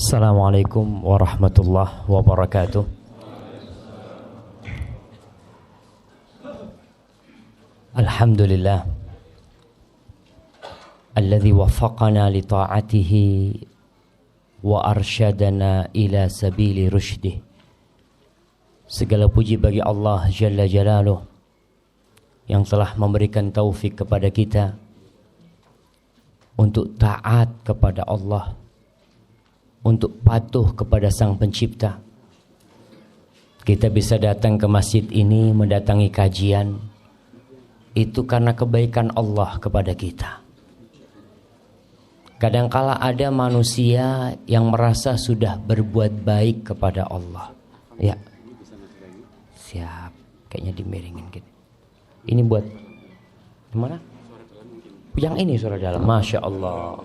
Assalamualaikum warahmatullahi wabarakatuh. Alhamdulillah alladzi waffaqana li ta'atihi wa arsyadana ila sabili rusydih. Segala puji bagi Allah Jalla Jalaluh yang telah memberikan taufik kepada kita untuk taat kepada Allah, untuk patuh kepada Sang Pencipta. Kita bisa datang ke masjid ini, mendatangi kajian, itu karena kebaikan Allah kepada kita. Kadangkala ada manusia yang merasa sudah berbuat baik kepada Allah. Ya, siap. Kayaknya dimiringin gitu. Ini buat gimana? Yang ini suara dalam. Masya Allah.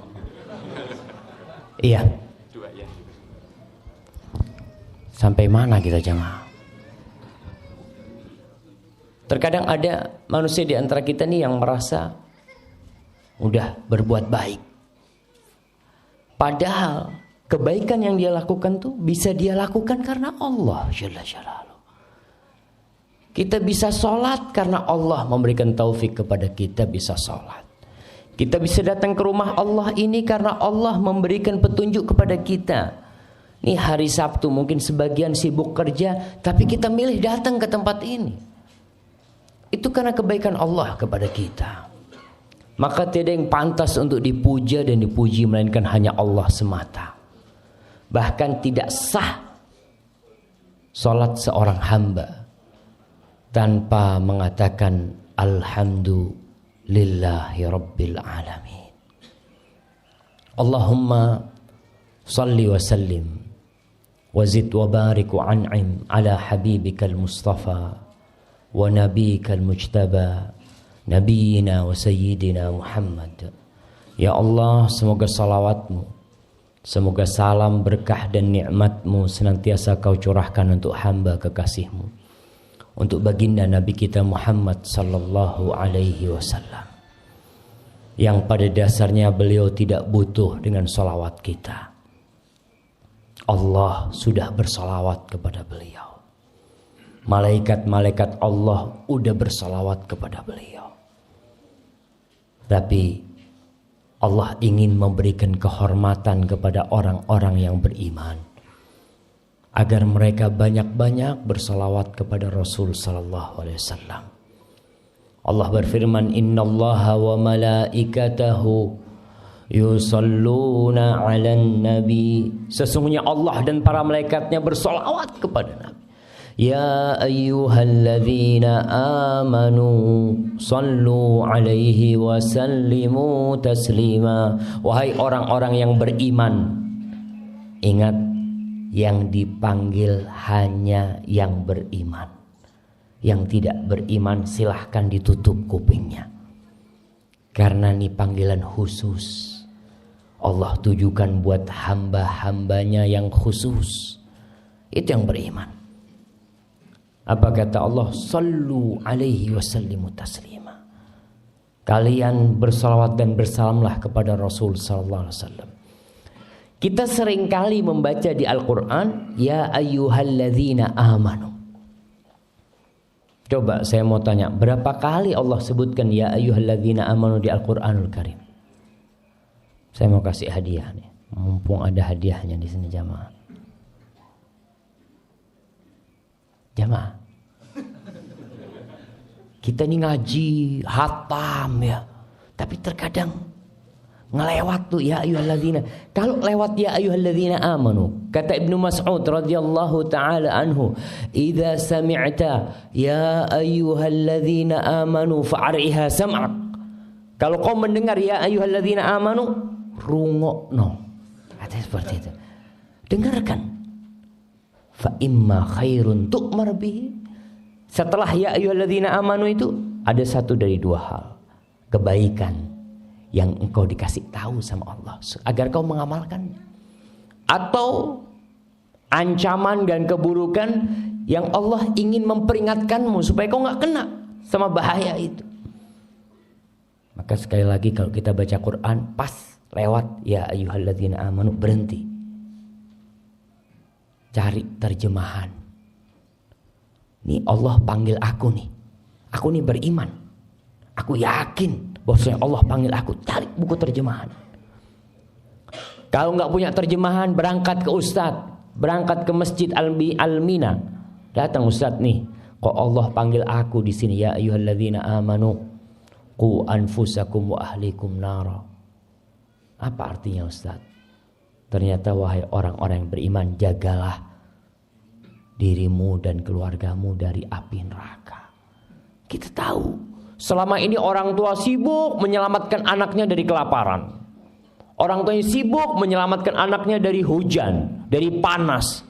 Iya. Sampai mana kita jemaah? Terkadang ada manusia di antara kita nih yang merasa udah berbuat baik. Padahal kebaikan yang dia lakukan tuh bisa dia lakukan karena Allah Jalla Jalaluh. Kita bisa sholat karena Allah memberikan taufik kepada kita bisa sholat. Kita bisa datang ke rumah Allah ini karena Allah memberikan petunjuk kepada kita. Ini hari Sabtu mungkin sebagian sibuk kerja, tapi kita milih datang ke tempat ini. Itu karena kebaikan Allah kepada kita. Maka tidak yang pantas untuk dipuja dan dipuji melainkan hanya Allah semata. Bahkan tidak sah salat seorang hamba tanpa mengatakan alhamdulillahi rabbil alamin. Allahumma salli wa sallim wazid wa barik wa an'im ala habibikal mustafa wa nabiyikal mujtaba nabiyina wa sayyidina Muhammad. Ya Allah, semoga salawatmu, semoga salam berkah dan nikmatmu senantiasa kau curahkan untuk hamba kekasihmu, untuk baginda Nabi kita Muhammad sallallahu alaihi wasallam, yang pada dasarnya beliau tidak butuh dengan salawat kita. Allah sudah bersalawat kepada beliau. Malaikat-malaikat Allah udah bersalawat kepada beliau. Tapi Allah ingin memberikan kehormatan kepada orang-orang yang beriman, agar mereka banyak-banyak bersalawat kepada Rasul sallallahu alaihi wasallam. Allah berfirman, innallaha wa malaikatahu yusalluna 'alan nabi. Sesungguhnya Allah dan para malaikatnya bersalawat kepada Nabi. Ya ayyuhalladzina amanu sallu 'alaihi wa sallimu taslima. Wahai orang-orang yang beriman, ingat, yang dipanggil hanya yang beriman. Yang tidak beriman silahkan ditutup kupingnya. Karena ini panggilan khusus. Allah tujukan buat hamba-hambanya yang khusus. Itu yang beriman. Apa kata Allah? Sallu alaihi wasallimu taslima. Kalian bersalawat dan bersalamlah kepada Rasul sallallahu alaihi wasallam. Kita seringkali membaca di Al-Quran, ya ayyuhalladzina amanu. Coba saya mau tanya, berapa kali Allah sebutkan ya ayyuhalladzina amanu di Al-Quranul Karim? Saya mau kasih hadiah nih, mumpung ada hadiahnya di sini jamaah. Jamaah, kita ini ngaji hatam ya, tapi terkadang ngelewat tuh ya ayyuhalladzina. Kalau lewat ya ayyuhalladzina amanu, kata Ibnu Mas'ud radhiyallahu taala anhu, idza sami'ta ya ayyuhalladzina amanu fa'riha sam'ak. Kalau kau mendengar ya ayyuhalladzina amanu, rungokno. Kata seperti itu. Dengarkan. Fa imma khairun tu'mar bihi. Setelah ya ayyuhalladzina amanu itu ada satu dari dua hal. Kebaikan yang engkau dikasih tahu sama Allah agar kau mengamalkannya, atau ancaman dan keburukan yang Allah ingin memperingatkanmu supaya kau nggak kena sama bahaya itu. Maka sekali lagi kalau kita baca Quran pas lewat ya ayyuhalladzina amanu berhenti. cari terjemahan. Nih Allah panggil aku nih. Aku nih beriman. Aku yakin bahwasanya Allah panggil aku. Cari buku terjemahan. Kalau nggak punya terjemahan, berangkat ke ustadz, berangkat ke masjid Al-Mina. Datang ustadz nih, kok Allah panggil aku di sini, ya ayyuhalladzina amanu qu anfusakum wa ahlikum nara. Apa artinya ustadz? Ternyata wahai orang-orang yang beriman, jagalah dirimu dan keluargamu dari api neraka. Kita tahu selama ini orang tua sibuk menyelamatkan anaknya dari kelaparan. Orang tuanya sibuk menyelamatkan anaknya dari hujan, dari panas.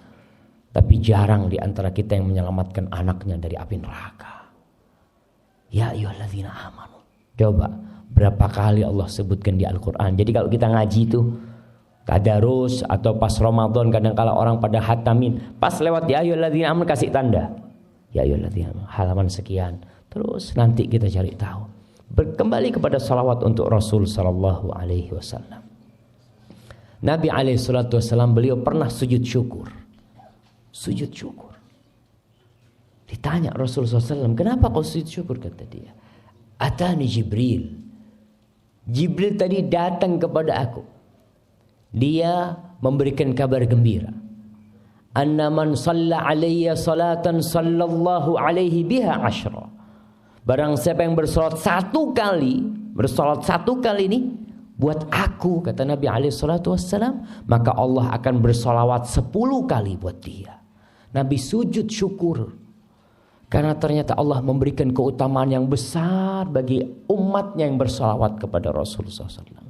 Tapi jarang di antara kita yang menyelamatkan anaknya dari api neraka. Ya ayyuhalladzina amanu. Coba berapa kali Allah sebutkan di Al-Quran. Jadi kalau kita ngaji itu tadarus atau pas Ramadan, kadang kala orang pada hatamin, pas lewat ya ayyuhalladzina amanu kasih tanda. Ya ayyuhalladzina amanu, halaman sekian. Terus nanti kita cari tahu. Kembali kepada salawat untuk Rasul sallallahu alaihi wasallam. Nabi alaihi salatu wasallam beliau pernah sujud syukur. Sujud syukur. Ditanya Rasul SAW, kenapa kau sujud syukur? Kata dia, atani Jibril. Jibril tadi datang kepada aku. Dia memberikan kabar gembira. Anna man shalla alayya salatan sallallahu alaihi biha ashra. Barang siapa yang bersolat satu kali ini buat aku, kata Nabi alaihi salatu wassalam, maka Allah akan bersolawat 10 kali buat dia. Nabi sujud syukur karena ternyata Allah memberikan keutamaan yang besar bagi umatnya yang bersolawat kepada Rasulullah SAW.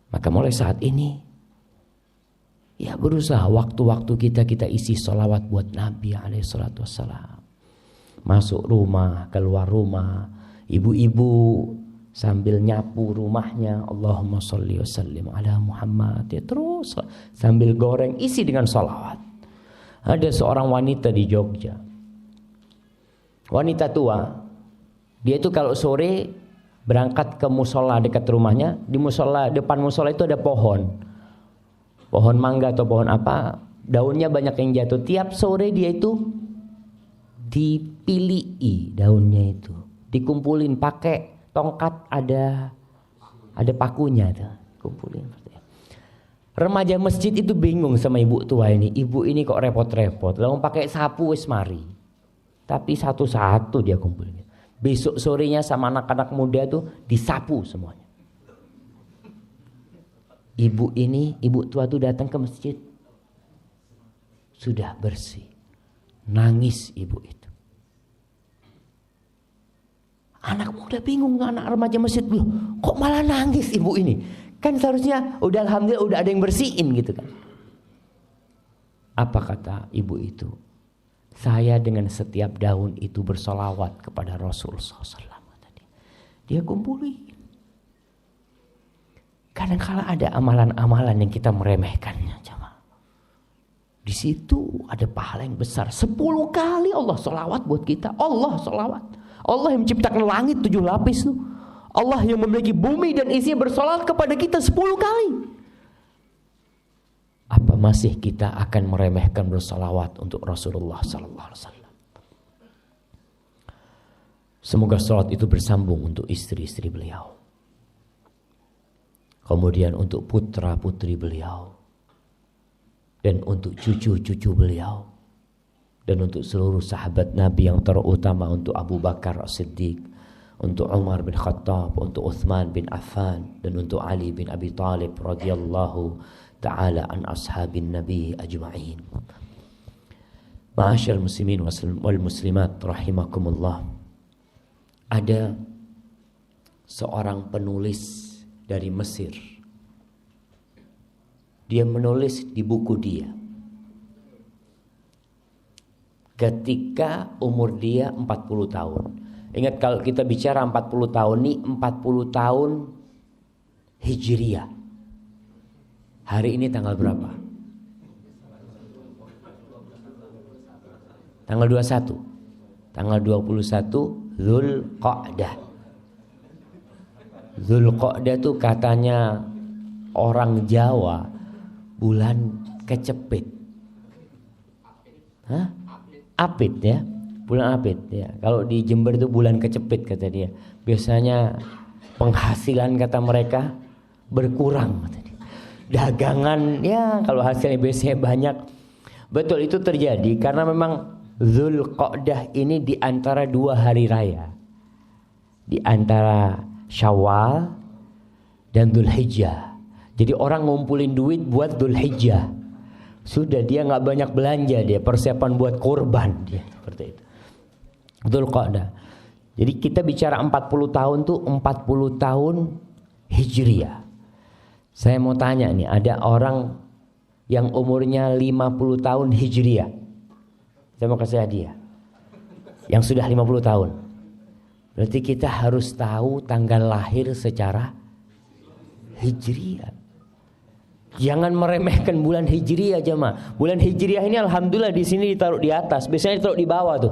Maka mulai saat ini, ya berusaha waktu-waktu kita isi solawat buat Nabi alaihi salatu wassalam. Masuk rumah, keluar rumah, ibu-ibu sambil nyapu rumahnya, Allahumma sholli wa sallim ala Muhammad, ya terus sambil goreng isi dengan salawat. Ada seorang wanita di Jogja, wanita tua. Dia itu kalau sore berangkat ke musola dekat rumahnya. Di musola, depan musola itu ada pohon mangga atau pohon apa, daunnya banyak yang jatuh. Tiap sore dia itu dipilih daunnya itu, dikumpulin pakai tongkat, ada pakunya tuh, kumpulin. Remaja masjid itu bingung sama ibu tua ini. Ibu ini kok repot-repot, lalu pakai sapu wis mari. Tapi satu-satu dia kumpulin. Besok sorenya sama anak-anak muda tuh disapu semuanya. Ibu tua tuh datang ke masjid. Sudah bersih. Nangis ibu itu. Anak muda bingung, anak remaja masjid, kok malah nangis ibu ini? Kan seharusnya udah alhamdulillah udah ada yang bersihin gitu kan. Apa kata ibu itu? Saya dengan setiap daun itu bersolawat kepada Rasulullah SAW. Dia kumpulin. Kadang-kala ada amalan-amalan yang kita meremehkannya. Di situ ada pahala yang besar. 10 kali Allah solawat buat kita. Allah solawat. Allah yang menciptakan langit 7 lapis tuh. Allah yang memiliki bumi dan isinya bersolawat kepada kita 10 kali. Apa masih kita akan meremehkan bersolawat untuk Rasulullah sallallahu alaihi wasallam? Semoga solawat itu bersambung untuk istri-istri beliau. Kemudian untuk putra-putri beliau. Dan untuk cucu-cucu beliau. Dan untuk seluruh sahabat Nabi yang terutama, untuk Abu Bakar As-Siddiq, untuk Umar bin Khattab, untuk Uthman bin Affan, dan untuk Ali bin Abi Talib radhiyallahu ta'ala an ashabin Nabi ajma'in. Ma'asyar muslimin wal muslimat rahimakumullah. Ada seorang penulis dari Mesir. Dia menulis di buku dia ketika umur dia 40 tahun. Ingat, kalau kita bicara 40 tahun ini 40 tahun Hijriyah. Hari ini tanggal berapa? Tanggal 21. Tanggal 21 Dzulqa'dah. Dzulqa'dah itu katanya orang Jawa bulan kecepit. Hah? Apit ya, bulan Apit ya. Kalau di Jember itu bulan kecepit kata dia. Biasanya penghasilan kata mereka berkurang kata dia. Dagangan ya kalau hasilnya biasanya banyak. Betul itu terjadi karena memang Dzulqa'dah ini di antara 2 hari raya. Di antara Syawal dan Dzulhijjah. Jadi orang ngumpulin duit buat Dzulhijjah. Sudah dia nggak banyak belanja, dia persiapan buat kurban dia seperti itu. Dzulqa'dah. Jadi kita bicara 40 tahun tuh 40 tahun Hijriah. Saya mau tanya nih, ada orang yang umurnya 50 tahun Hijriah. Saya mau kasih hadiah. Yang sudah 50 tahun. Berarti kita harus tahu tanggal lahir secara Hijriah. Jangan meremehkan bulan Hijriah jemaah. Bulan Hijriah ini alhamdulillah di sini ditaruh di atas, biasanya ditaruh di bawah tuh.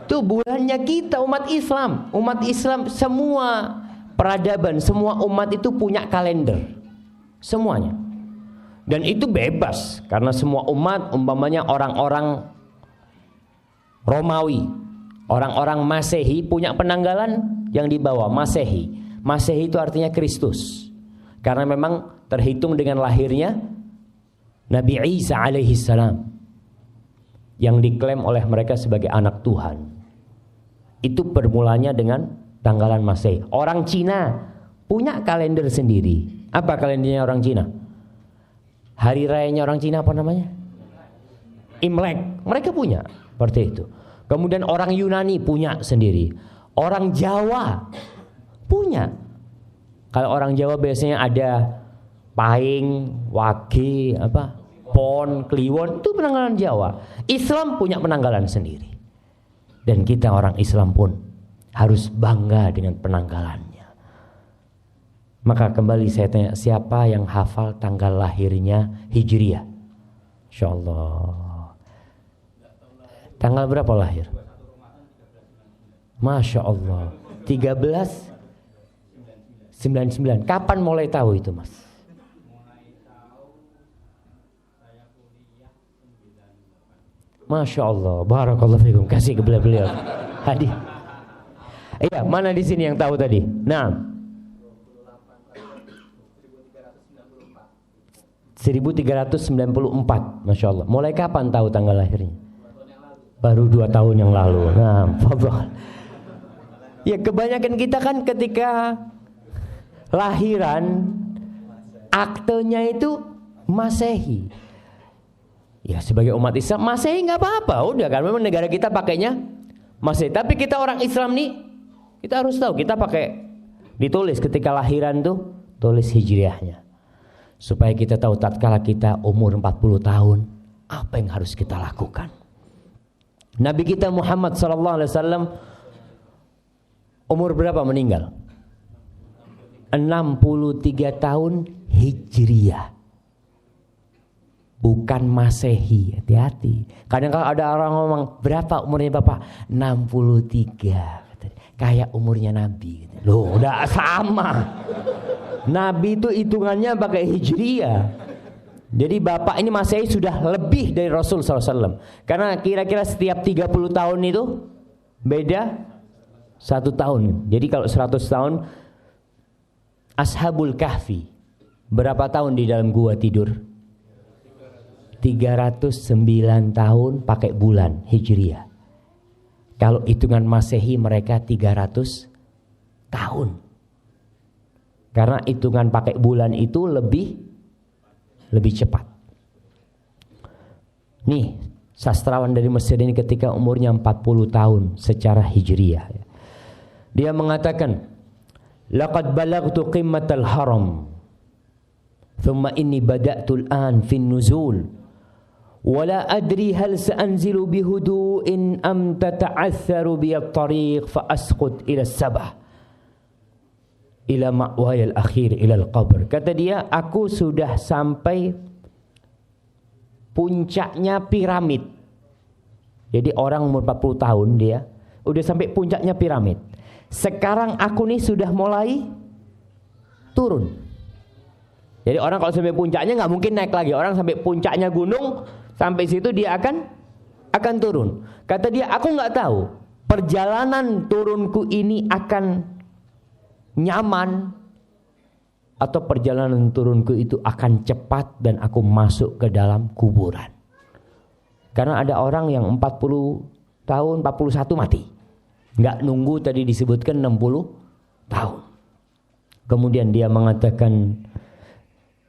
Tuh bulannya kita umat Islam. Umat Islam semua peradaban, semua umat itu punya kalender. Semuanya. Dan itu bebas karena semua umat umpamanya orang-orang Romawi, orang-orang Masehi punya penanggalan yang di bawah Masehi. Masehi itu artinya Kristus. Karena memang terhitung dengan lahirnya Nabi Isa alaihi salam yang diklaim oleh mereka sebagai anak Tuhan. Itu bermulanya dengan tanggalan Masehi. Orang Cina punya kalender sendiri. Apa kalendernya orang Cina? Hari rayanya orang Cina apa namanya? Imlek. Mereka punya seperti itu. Kemudian orang Yunani punya sendiri. Orang Jawa punya. Kalau orang Jawa biasanya ada Pahing, Wage, Pon, Kliwon, itu penanggalan Jawa. Islam punya penanggalan sendiri. Dan kita orang Islam pun harus bangga dengan penanggalannya. Maka kembali saya tanya, siapa yang hafal tanggal lahirnya Hijriah? Insyaallah. Tanggal berapa lahir? Masya Allah. 1399. Kapan mulai tahu itu, Mas? Masya Allah. Barakallahu fikum. Kasih ke beliau. Hadi. Iya, mana di sini yang tahu tadi? Nah. 1394. Masya Allah. Mulai kapan tahu tanggal lahirnya? Baru 2 tahun yang lalu. Nah, fadhal. Ya, kebanyakan kita kan ketika lahiran aktenya itu Masehi. Ya sebagai umat Islam Masehi nggak apa-apa, udah kan memang negara kita pakainya Masehi. Tapi kita orang Islam nih kita harus tahu kita pakai ditulis ketika lahiran tuh tulis Hijriahnya supaya kita tahu tatkala kita umur 40 tahun apa yang harus kita lakukan. Nabi kita Muhammad SAW umur berapa meninggal? 63 tahun Hijriah, bukan Masehi. Hati-hati. Kadang kalau ada orang ngomong berapa umurnya Bapak? 63. Kayak umurnya Nabi. Loh, udah sama. Nabi itu hitungannya pakai Hijriah. Jadi Bapak ini Masehi sudah lebih dari Rasul SAW. Karena kira-kira setiap 30 tahun itu beda 1 tahun. Jadi kalau 100 tahun Ashabul Kahfi berapa tahun di dalam gua tidur? 309 tahun pakai bulan Hijriah. Kalau hitungan Masehi mereka 300 tahun. Karena hitungan pakai bulan itu lebih cepat. Nih, sastrawan dari Mesir ini ketika umurnya 40 tahun secara Hijriah. Dia mengatakan, laqad balagtu qimmatal haram thumma inni bada'tu al-an fi an-nuzul wa la adri hal sa'anzilu bihudu'in am tata'atharu bi at-tariq fa asqut ila as-sabah ila ma'waya al-akhir ila al-qabr. Kata dia, aku sudah sampai puncaknya piramid. Jadi orang umur 40 tahun dia udah sampai puncaknya piramid. Sekarang aku nih sudah mulai turun. Jadi orang kalau sampai puncaknya nggak mungkin naik lagi. Orang sampai puncaknya gunung Sampai situ dia akan turun. Kata dia, aku nggak tahu perjalanan turunku ini akan nyaman atau perjalanan turunku itu akan cepat dan aku masuk ke dalam kuburan. Karena ada orang yang 40 tahun, 41 mati. Nggak nunggu tadi disebutkan 60 tahun. Kemudian dia mengatakan,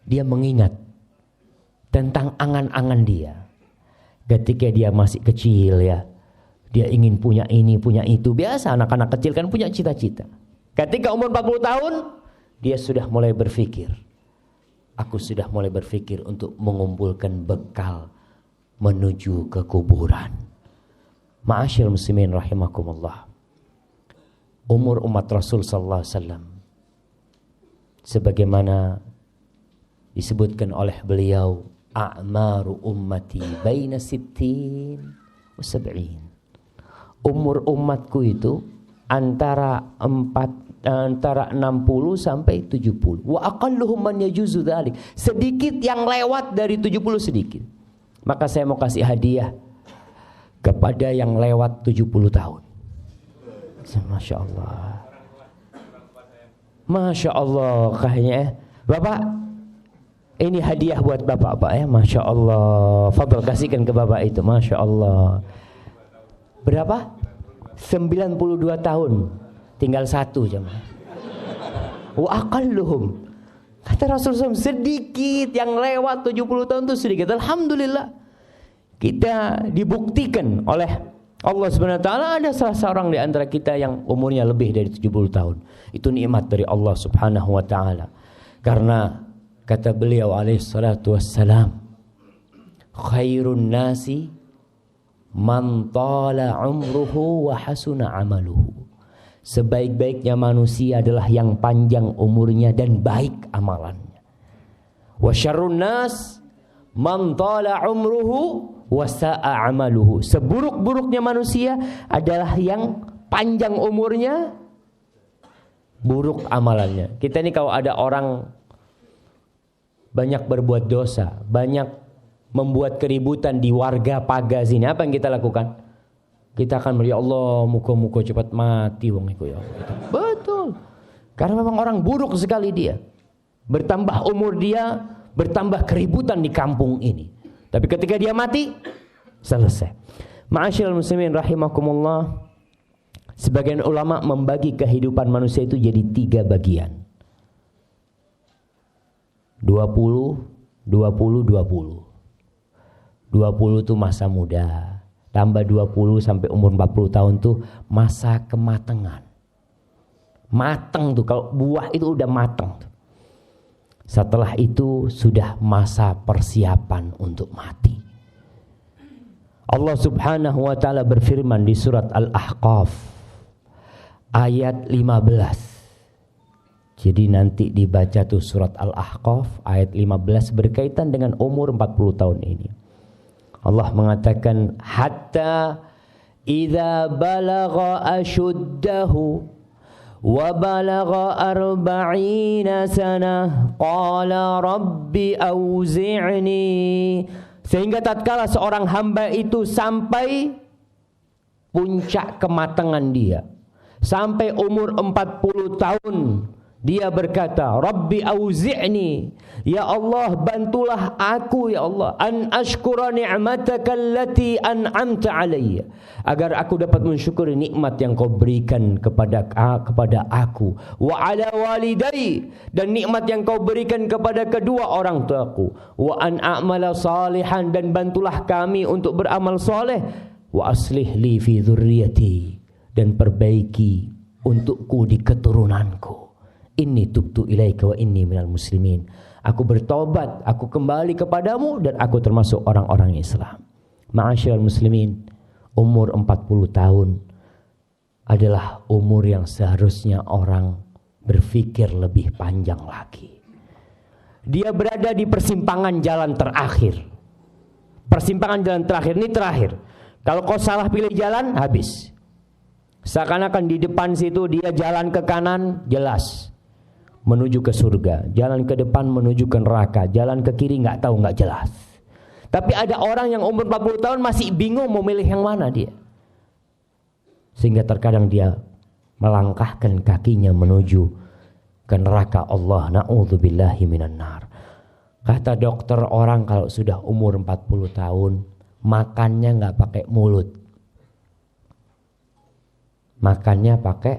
dia mengingat tentang angan-angan dia. Ketika dia masih kecil ya, dia ingin punya ini, punya itu. Biasa anak-anak kecil kan punya cita-cita. Ketika umur 40 tahun, dia sudah mulai berpikir. Aku sudah mulai berpikir untuk mengumpulkan bekal menuju ke kuburan. Ma'asyiral muslimin rahimakumullah. Umur umat Rasul sallallahu alaihi wasallam sebagaimana disebutkan oleh beliau, a'maru ummati baina sittin wa sab'in. Umur umatku itu antara 60 sampai 70. Wa aqalluhum man yajuzu dzalik. Sedikit yang lewat dari 70 sedikit. Maka saya mau kasih hadiah kepada yang lewat 70 tahun. Masya Allah. Masya Allah kayaknya. Bapak, ini hadiah buat bapak Pak ya. Masya Allah. Fadl kasihkan ke bapak itu. Masya Allah. Berapa? 92 tahun. Tinggal satu jemaah. Wa aqalluhum. Kata Rasulullah SAW, sedikit yang lewat 70 tahun itu sedikit. Alhamdulillah. Kita dibuktikan oleh Allah Subhanahu wa taala ada salah seorang di antara kita yang umurnya lebih dari 70 tahun. Itu nikmat dari Allah Subhanahu wa taala. Karena kata beliau alaihi salatu wassalam, khairun nasi man tala umruhu wa hasuna amaluhu. Sebaik-baiknya manusia adalah yang panjang umurnya dan baik amalannya. Wa syarrun nas man tala umruhu wa sa'a amaluhu. Seburuk-buruknya manusia adalah yang panjang umurnya, buruk amalannya. Kita ini kalau ada orang banyak berbuat dosa, banyak membuat keributan di warga paga sini, apa yang kita lakukan? Kita akan ya Allah, muka-muka cepat mati wong iku ya. Betul. Karena memang orang buruk sekali dia. Bertambah umur dia, bertambah keributan di kampung ini. Tapi ketika dia mati, selesai. Ma'asyiral muslimin rahimakumullah. Sebagian ulama membagi kehidupan manusia itu jadi 3 bagian. 20, 20, 20. 20 itu masa muda. Tambah 20 sampai umur 40 tahun tuh masa kematangan. Matang tuh, kalau buah itu udah matang tuh. Setelah itu sudah masa persiapan untuk mati. Allah Subhanahu wa taala berfirman di surat Al-Ahqaf ayat 15. Jadi nanti dibaca tuh surat Al-Ahqaf ayat 15 berkaitan dengan umur 40 tahun ini. Allah mengatakan hatta idza balagha ashuddahu wa balagha 40 sanah qala rabbi auzi'ni, sehingga tatkala seorang hamba itu sampai puncak kematangan dia, sampai umur 40 tahun, dia berkata, Rabbi auzi'ni, ya Allah bantulah aku ya Allah, an ashkura ni'mataka allati an'amta alayya, agar aku dapat mensyukuri nikmat yang kau berikan kepada aku, wa ala walidai, dan nikmat yang kau berikan kepada kedua orang tuaku, wa an a'mala salihan, dan bantulah kami untuk beramal soleh, wa aslih li fi dzurriyyati, dan perbaiki untukku di keturunanku. Inni tubtu ilaika wa inni minal muslimin. Aku bertobat, aku kembali kepadamu, dan aku termasuk orang-orang Islam. Ma'asyiral muslimin, umur 40 tahun adalah umur yang seharusnya orang berpikir lebih panjang lagi. Dia berada di persimpangan jalan terakhir. Persimpangan jalan terakhir, ini terakhir. Kalau kau salah pilih jalan, habis. Seakan-akan di depan situ dia jalan ke kanan, jelas menuju ke surga, jalan ke depan menuju ke neraka, jalan ke kiri nggak tahu, nggak jelas. Tapi ada orang yang umur 40 tahun masih bingung mau milih yang mana dia. Sehingga terkadang dia melangkahkan kakinya menuju ke neraka Allah. Na'udzubillahi minan nar. Kata dokter, orang kalau sudah umur 40 tahun makannya nggak pakai mulut. Makannya pakai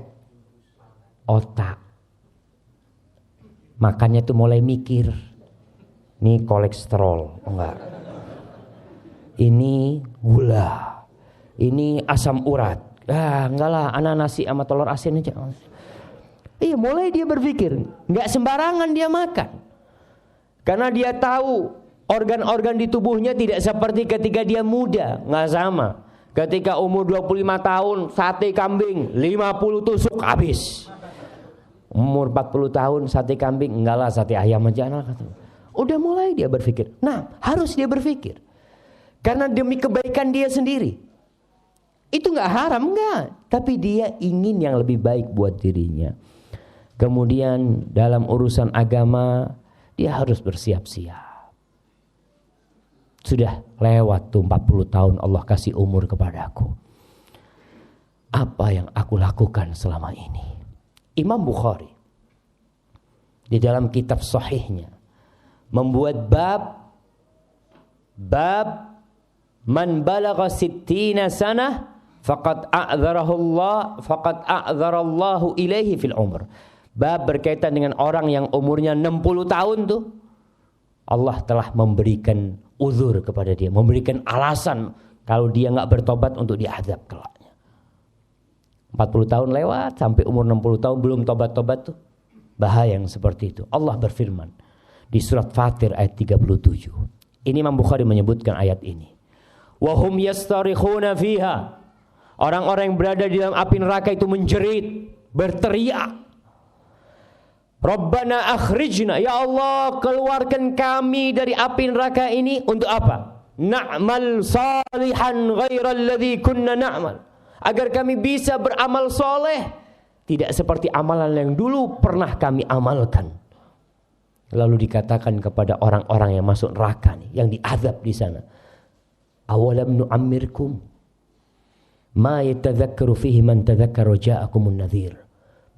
otak. Makannya tuh mulai mikir. Ini kolesterol, enggak. Ini gula. Ini asam urat. Enggak lah, anak nasi sama telur asin aja. Iya, mulai dia berpikir. Enggak sembarangan dia makan. Karena dia tahu organ-organ di tubuhnya tidak seperti ketika dia muda. Enggak sama. Ketika umur 25 tahun, sate kambing 50 tusuk habis. Umur 40 tahun sate kambing, enggak lah sate ayam aja. Udah mulai dia berpikir. Nah, harus dia berpikir. Karena demi kebaikan dia sendiri. Itu enggak haram, enggak. Tapi dia ingin yang lebih baik buat dirinya. Kemudian dalam urusan agama, dia harus bersiap-siap. Sudah lewat tuh 40 tahun Allah kasih umur kepadaku. Apa yang aku lakukan selama ini? Imam Bukhari di dalam kitab sahihnya membuat bab man balagha 60 sanah faqad a'dzarallahu ilaihi fil umr. Bab berkaitan dengan orang yang umurnya 60 tahun tuh Allah telah memberikan uzur kepada dia, memberikan alasan kalau dia enggak bertobat untuk diazab kelaknya. 40 tahun lewat sampai umur 60 tahun belum tobat-tobat tuh bahaya yang seperti itu. Allah berfirman di surat Fatir ayat 37. Ini Imam Bukhari menyebutkan ayat ini. Wa hum yastarikhuna fiha. Orang-orang yang berada di dalam api neraka itu menjerit, berteriak. Rabbana akhrijna, ya Allah keluarkan kami dari api neraka ini untuk apa? Na'mal salihan ghairal ladzi kunna na'mal. Agar kami bisa beramal soleh tidak seperti amalan yang dulu pernah kami amalkan. Lalu dikatakan kepada orang-orang yang masuk neraka nih, yang diazab di sana, awalam nu'ammirkum ma yatadzakkaru fihi man tadzakkara ja'akumun nadhir.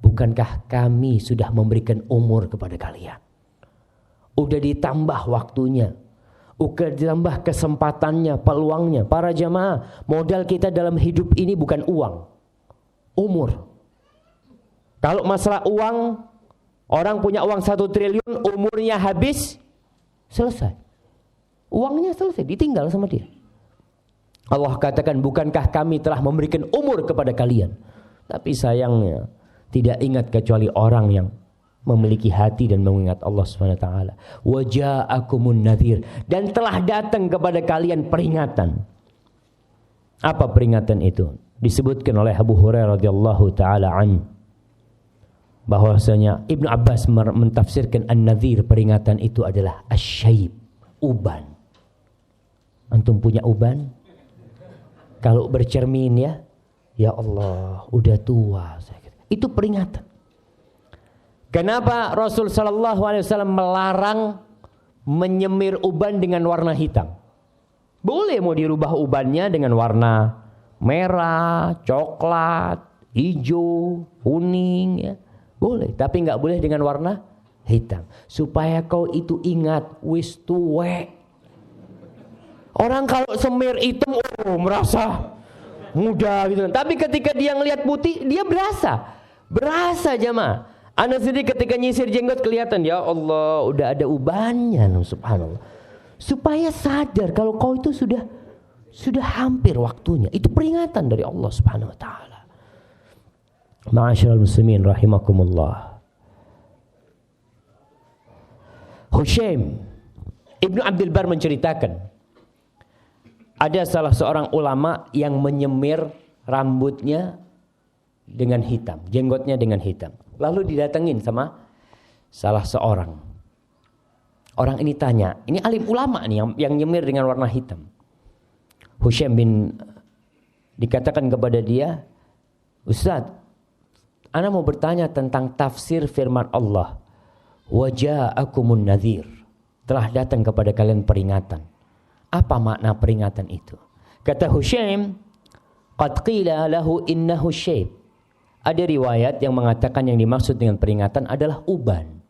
Bukankah kami sudah memberikan umur kepada kalian? Udah ditambah waktunya, udah ditambah kesempatannya, peluangnya. Para jamaah, modal kita dalam hidup ini bukan uang, umur. Kalau masalah uang, orang punya uang 1 triliun, umurnya habis, selesai. Uangnya selesai, ditinggal sama dia. Allah katakan, bukankah kami telah memberikan umur kepada kalian? Tapi sayangnya tidak ingat kecuali orang yang memiliki hati dan mengingat Allah SWT. Wa ja'akumun nadhir, dan telah datang kepada kalian peringatan. Apa peringatan itu? Disebutkan oleh Abu Hurairah radhiyallahu taala an, bahwasanya Ibnu Abbas mentafsirkan an-nadhir, peringatan itu adalah asy-syaib, uban. Antum punya uban? Kalau bercermin ya Allah, udah tua saya. Itu peringatan. Kenapa Rasul sallallahu alaihi wasallam melarang menyemir uban dengan warna hitam? Boleh mau dirubah ubannya dengan warna merah, coklat, hijau, kuning ya. Boleh, tapi enggak boleh dengan warna hitam. Supaya kau itu ingat wis tuwek. Orang kalau semir hitam merasa muda gitu. Tapi ketika dia ngelihat putih, dia berasa jamaah. Ana sendiri ketika nyisir jenggot kelihatan, ya Allah, udah ada ubannya, subhanallah. Supaya sadar kalau kau itu sudah hampir waktunya. Itu peringatan dari Allah Subhanahu wa taala. Ma'asyiral muslimin rahimakumullah. Hushaim Ibnu Abdul Bar menceritakan, ada salah seorang ulama yang menyemir rambutnya dengan hitam, jenggotnya dengan hitam. Lalu didatengin sama salah seorang. Orang ini tanya, ini alim ulama nih yang nyemir dengan warna hitam. Hushaim bin dikatakan kepada dia, Ustaz, ana mau bertanya tentang tafsir firman Allah. Wa ja'akumun nadhir, telah datang kepada kalian peringatan. Apa makna peringatan itu? Kata Hushaim, qad qila lahu innahu syayb. Ada riwayat yang mengatakan yang dimaksud dengan peringatan adalah uban.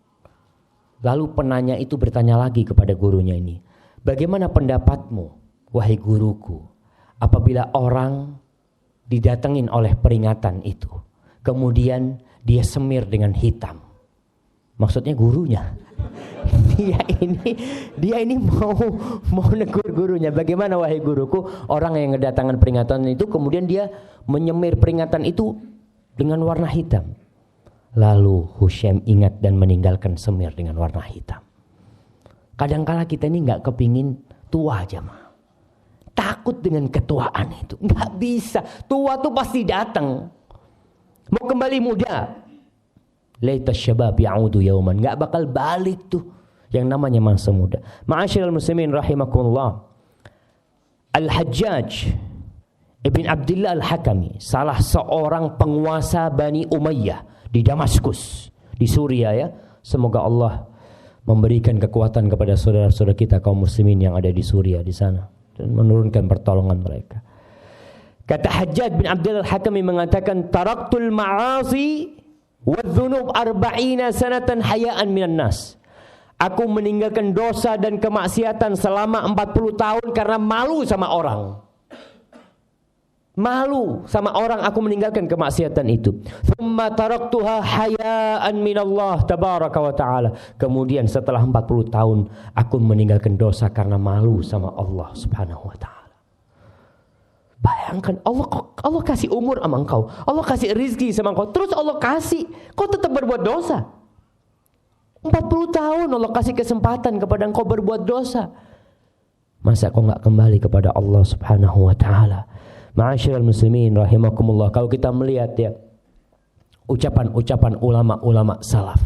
Lalu penanya itu bertanya lagi kepada gurunya ini, bagaimana pendapatmu, wahai guruku, apabila orang didatengin oleh peringatan itu, kemudian dia semir dengan hitam? Maksudnya gurunya. Dia ini mau negur gurunya. Bagaimana wahai guruku, orang yang kedatangan peringatan itu kemudian dia menyemir peringatan itu dengan warna hitam. Lalu Hushaim ingat dan meninggalkan semir dengan warna hitam. Kadangkala kita ini nggak kepingin tua jamaah. Takut dengan ketuaan itu. Nggak bisa. Tua tuh pasti datang. Mau kembali muda. Laita syabab ya'udu yauman. Nggak bakal balik tuh yang namanya masa muda. Ma'asyiral muslimin rahimakumullah. Al-Hajjaj Ibn Abdullah Al-Hakami, salah seorang penguasa Bani Umayyah di Damaskus, di Suriah ya. Semoga Allah memberikan kekuatan kepada saudara-saudara kita kaum muslimin yang ada di Suriah di sana dan menurunkan pertolongan mereka. Kata Hajjaj bin Abdullah Al-Hakami mengatakan, taraktul ma'asi wadh-dhunub 40 sanatan hayaan minan nas. Aku meninggalkan dosa dan kemaksiatan selama 40 tahun karena malu sama orang. Malu sama orang aku meninggalkan kemaksiatan itu. Thumma taraktuha hayaan minallah tabaraka wa ta'ala. Kemudian setelah 40 tahun aku meninggalkan dosa karena malu sama Allah subhanahu wa ta'ala. Bayangkan Allah kasih umur sama engkau, Allah kasih rizki sama engkau, terus Allah kasih kau tetap berbuat dosa. 40 tahun Allah kasih kesempatan kepada engkau berbuat dosa. Masa kau gak kembali kepada Allah subhanahu wa ta'ala? Ma'asyiral muslimin rahimakumullah, kalau kita melihat ya ucapan-ucapan ulama-ulama salaf,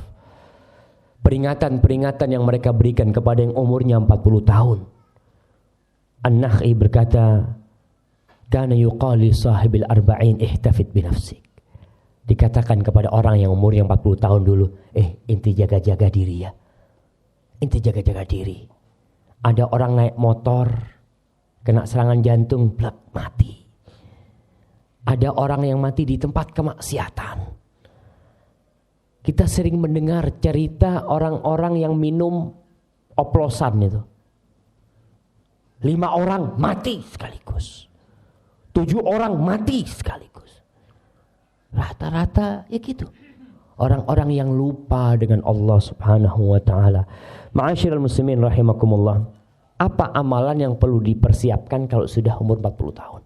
peringatan-peringatan yang mereka berikan kepada yang umurnya 40 tahun. An-Nakhi berkata, kana yuqali sahibil arba'in ihtafid binafsik. Dikatakan kepada orang yang umurnya 40 tahun dulu, inti jaga-jaga diri ya. Inti jaga-jaga diri. Ada orang naik motor kena serangan jantung, plak, mati. Ada orang yang mati di tempat kemaksiatan. Kita sering mendengar cerita orang-orang yang minum oplosan itu. 5 orang mati sekaligus. 7 orang mati sekaligus. Rata-rata ya gitu. Orang-orang yang lupa dengan Allah subhanahu wa ta'ala. Ma'asyiral muslimin rahimakumullah. Apa amalan yang perlu dipersiapkan kalau sudah umur 40 tahun?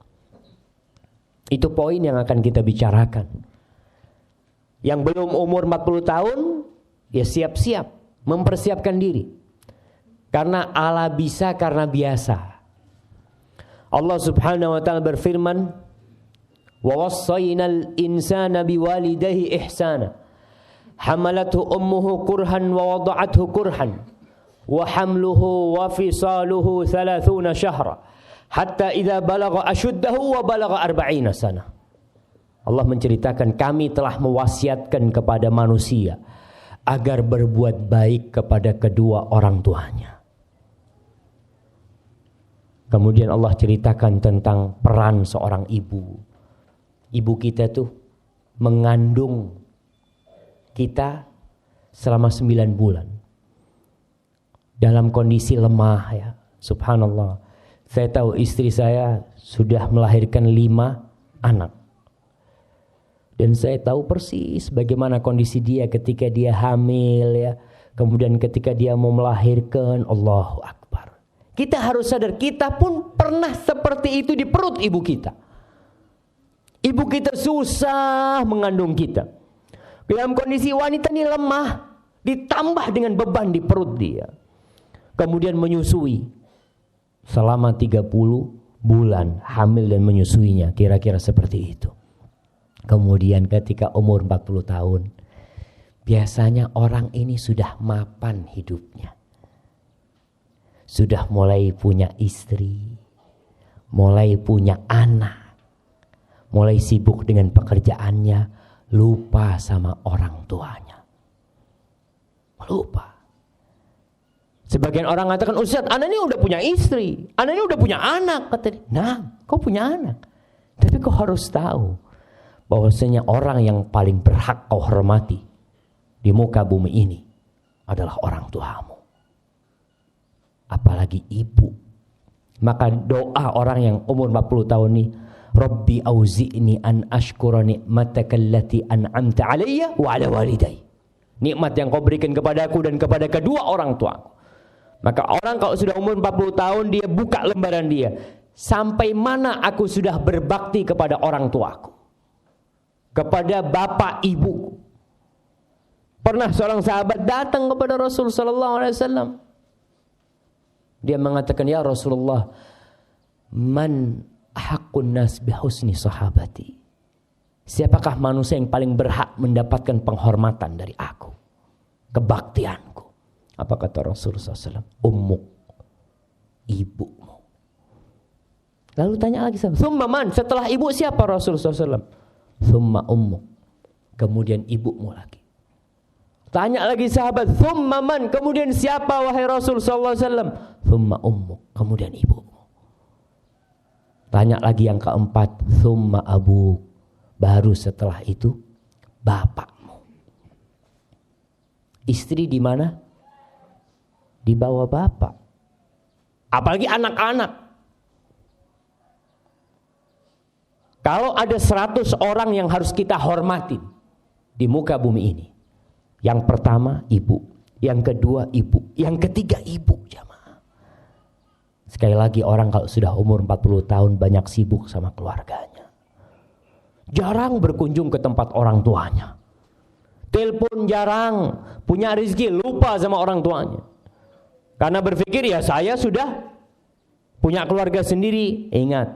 Itu poin yang akan kita bicarakan. Yang belum umur 40 tahun, ya siap-siap mempersiapkan diri. Karena ala bisa karena biasa. Allah subhanahu wa ta'ala berfirman, wa wassaynal insana biwalidayhi ihsana hamalathu ummuhu kurhan wa wada'athu kurhan wa hamluhu wa fisaluhu 30 syahra hatta idza balagha ashuddahu wa balagha 40 sana. Allah menceritakan, kami telah mewasiatkan kepada manusia agar berbuat baik kepada kedua orang tuanya. Kemudian Allah ceritakan tentang peran seorang ibu. Ibu kita tuh mengandung kita selama 9 bulan dalam kondisi lemah ya. Subhanallah. Saya tahu istri saya sudah melahirkan 5 anak. Dan saya tahu persis bagaimana kondisi dia ketika dia hamil ya. Kemudian ketika dia mau melahirkan, Allahu Akbar. Kita harus sadar, kita pun pernah seperti itu di perut ibu kita. Ibu kita susah mengandung kita. Dalam kondisi wanita ini lemah, ditambah dengan beban di perut dia. Kemudian menyusui. Selama 30 bulan hamil dan menyusuinya, kira-kira seperti itu. Kemudian ketika umur 40 tahun, biasanya orang ini sudah mapan hidupnya. Sudah mulai punya istri, mulai punya anak, mulai sibuk dengan pekerjaannya, lupa sama orang tuanya. Lupa. Sebagian orang mengatakan, Ustaz, anak ini udah punya istri, anak ini udah punya anak, kata dia. Nah, kau punya anak. Tapi kau harus tahu bahwasanya orang yang paling berhak kau hormati di muka bumi ini adalah orang tuamu. Apalagi ibu. Maka doa orang yang umur 40 tahun ini, Rabbi auzi'ni an ashkura ni'mataka allati an'amta alayya wa ala walidayya. Nikmat yang kau berikan kepadaku dan kepada kedua orang tuaku. Maka orang kalau sudah umur 40 tahun dia buka lembaran dia. Sampai mana aku sudah berbakti kepada orang tuaku, kepada bapak ibuku. Pernah seorang sahabat datang kepada Rasul sallallahu alaihi wasallam. Dia mengatakan, ya Rasulullah, man haqqun nas bihusni sahabati. Siapakah manusia yang paling berhak mendapatkan penghormatan dari aku, kebaktianku? Apa kata Rasulullah SAW? Ummuk, ibumu. Lalu tanya lagi sahabat, thumma man? Setelah ibu siapa? Rasulullah SAW? Thumma ummuk, kemudian ibumu lagi. Tanya lagi sahabat, thumma man? Kemudian siapa wahai Rasul sallallahu alaihi wasallam? Thumma ummuk, kemudian ibumu. Tanya lagi yang keempat, thumma abuk, baru setelah itu bapakmu. Istri di mana? Di bawah bapak. Apalagi anak-anak. Kalau ada 100 orang yang harus kita hormatin di muka bumi ini, yang pertama ibu, yang kedua ibu, yang ketiga ibu, jamaah. Sekali lagi, orang kalau sudah umur 40 tahun banyak sibuk sama keluarganya. Jarang berkunjung ke tempat orang tuanya. Telepon jarang, punya rezeki lupa sama orang tuanya. Karena berpikir ya saya sudah punya keluarga sendiri. Ingat,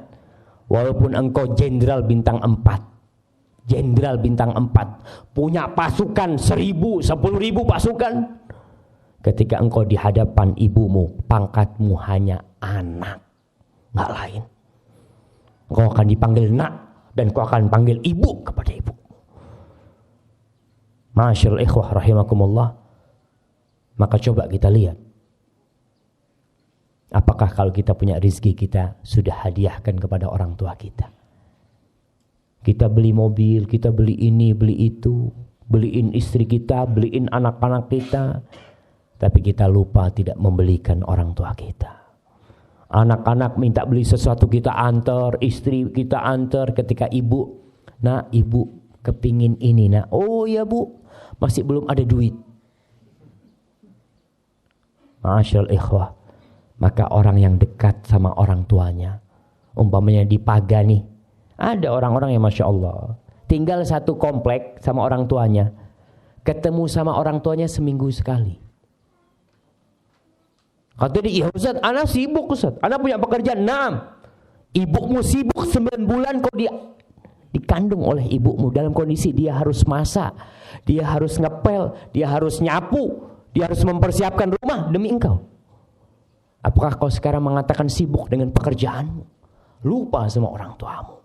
walaupun engkau jenderal bintang 4, jenderal bintang 4, punya pasukan 1000, 10.000 pasukan, ketika engkau di hadapan ibumu, pangkatmu hanya anak, nggak lain. Engkau akan dipanggil nak, dan engkau akan panggil ibu kepada ibu. Masyaallah ikhwah rahimakumullah. Maka coba kita lihat, apakah kalau kita punya rezeki kita sudah hadiahkan kepada orang tua kita? Kita beli mobil, kita beli ini, beli itu, beliin istri kita, beliin anak-anak kita, tapi kita lupa tidak membelikan orang tua kita. Anak-anak minta beli sesuatu, kita antar, istri kita antar. Ketika ibu, nak ibu kepingin ini nak, oh ya bu, masih belum ada duit. Masyaallah ikhwah. Maka orang yang dekat sama orang tuanya, umpamanya di Pagani, ada orang-orang yang Masya Allah tinggal satu komplek sama orang tuanya, ketemu sama orang tuanya seminggu sekali. Kata dia, ya Ustaz, anak sibuk Ustaz, anak punya pekerjaan. Nah, ibumu sibuk 9 bulan kau dikandung oleh ibumu dalam kondisi dia harus masak, dia harus ngepel, dia harus nyapu, dia harus mempersiapkan rumah demi engkau. Apakah kau sekarang mengatakan sibuk dengan pekerjaanmu, lupa sama orang tuamu,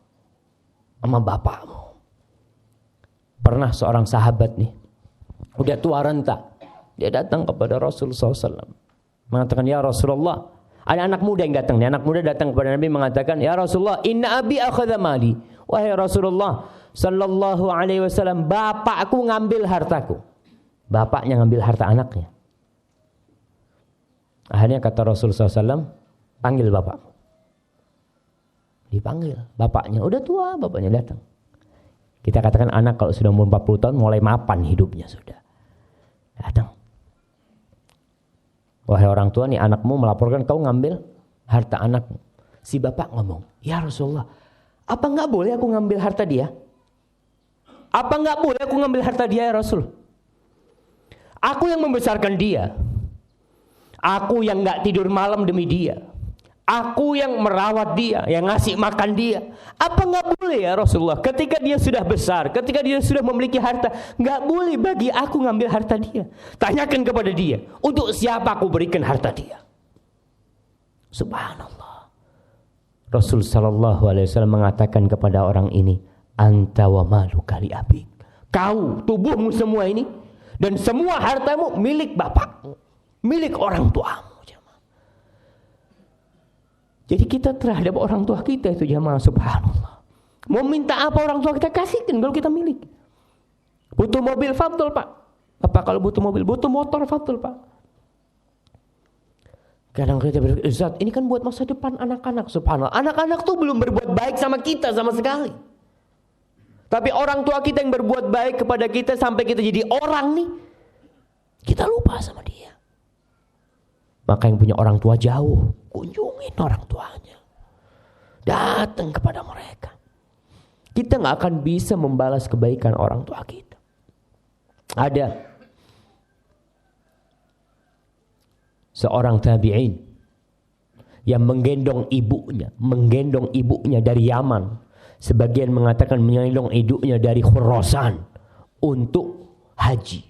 sama bapakmu? Pernah seorang sahabat nih, udah tua renta, dia datang kepada Rasulullah SAW, mengatakan, ya Rasulullah, ada anak muda yang datang. Anak muda datang kepada Nabi mengatakan, ya Rasulullah, inna abi akhadha mali. Wahai Rasulullah sallallahu alaihi wasallam, bapakku ngambil hartaku. Bapaknya ngambil harta anaknya. Akhirnya kata Rasulullah SAW, panggil bapakmu. Dipanggil bapaknya, udah tua, bapaknya datang. Kita katakan anak kalau sudah umur 40 tahun mulai mapan hidupnya sudah. Datang. Wahai orang tua, nih anakmu melaporkan kau ngambil harta anakmu. Si bapak ngomong, ya Rasulullah, apa enggak boleh aku ngambil harta dia? Apa enggak boleh aku ngambil harta dia ya Rasul? Aku yang membesarkan dia. Aku yang enggak tidur malam demi dia. Aku yang merawat dia, yang ngasih makan dia. Apa enggak boleh ya Rasulullah? Ketika dia sudah besar, ketika dia sudah memiliki harta, enggak boleh bagi aku ngambil harta dia. Tanyakan kepada dia, untuk siapa aku berikan harta dia? Subhanallah. Rasul sallallahu alaihi wasallam mengatakan kepada orang ini, anta wa maluka li abik. Kau, tubuhmu semua ini dan semua hartamu milik bapakmu. milik orang tuamu. Jadi kita terhadap orang tua kita itu jamaah, subhanallah. Mau minta apa orang tua kita kasihkan kalau kita milik. Butuh mobil, fadl Pak. Apa kalau butuh mobil? Butuh motor, fadl Pak. Kadang kita berpikir, Ustaz, ini kan buat masa depan anak-anak, subhanallah. Anak-anak tuh belum berbuat baik sama kita sama sekali. Tapi orang tua kita yang berbuat baik kepada kita sampai kita jadi orang nih, kita lupa sama dia. Maka yang punya orang tua jauh, kunjungin orang tuanya. Datang kepada mereka. Kita gak akan bisa membalas kebaikan orang tua kita. Ada seorang tabi'in yang menggendong ibunya dari Yaman. Sebagian mengatakan menggendong ibunya dari Khurasan untuk haji.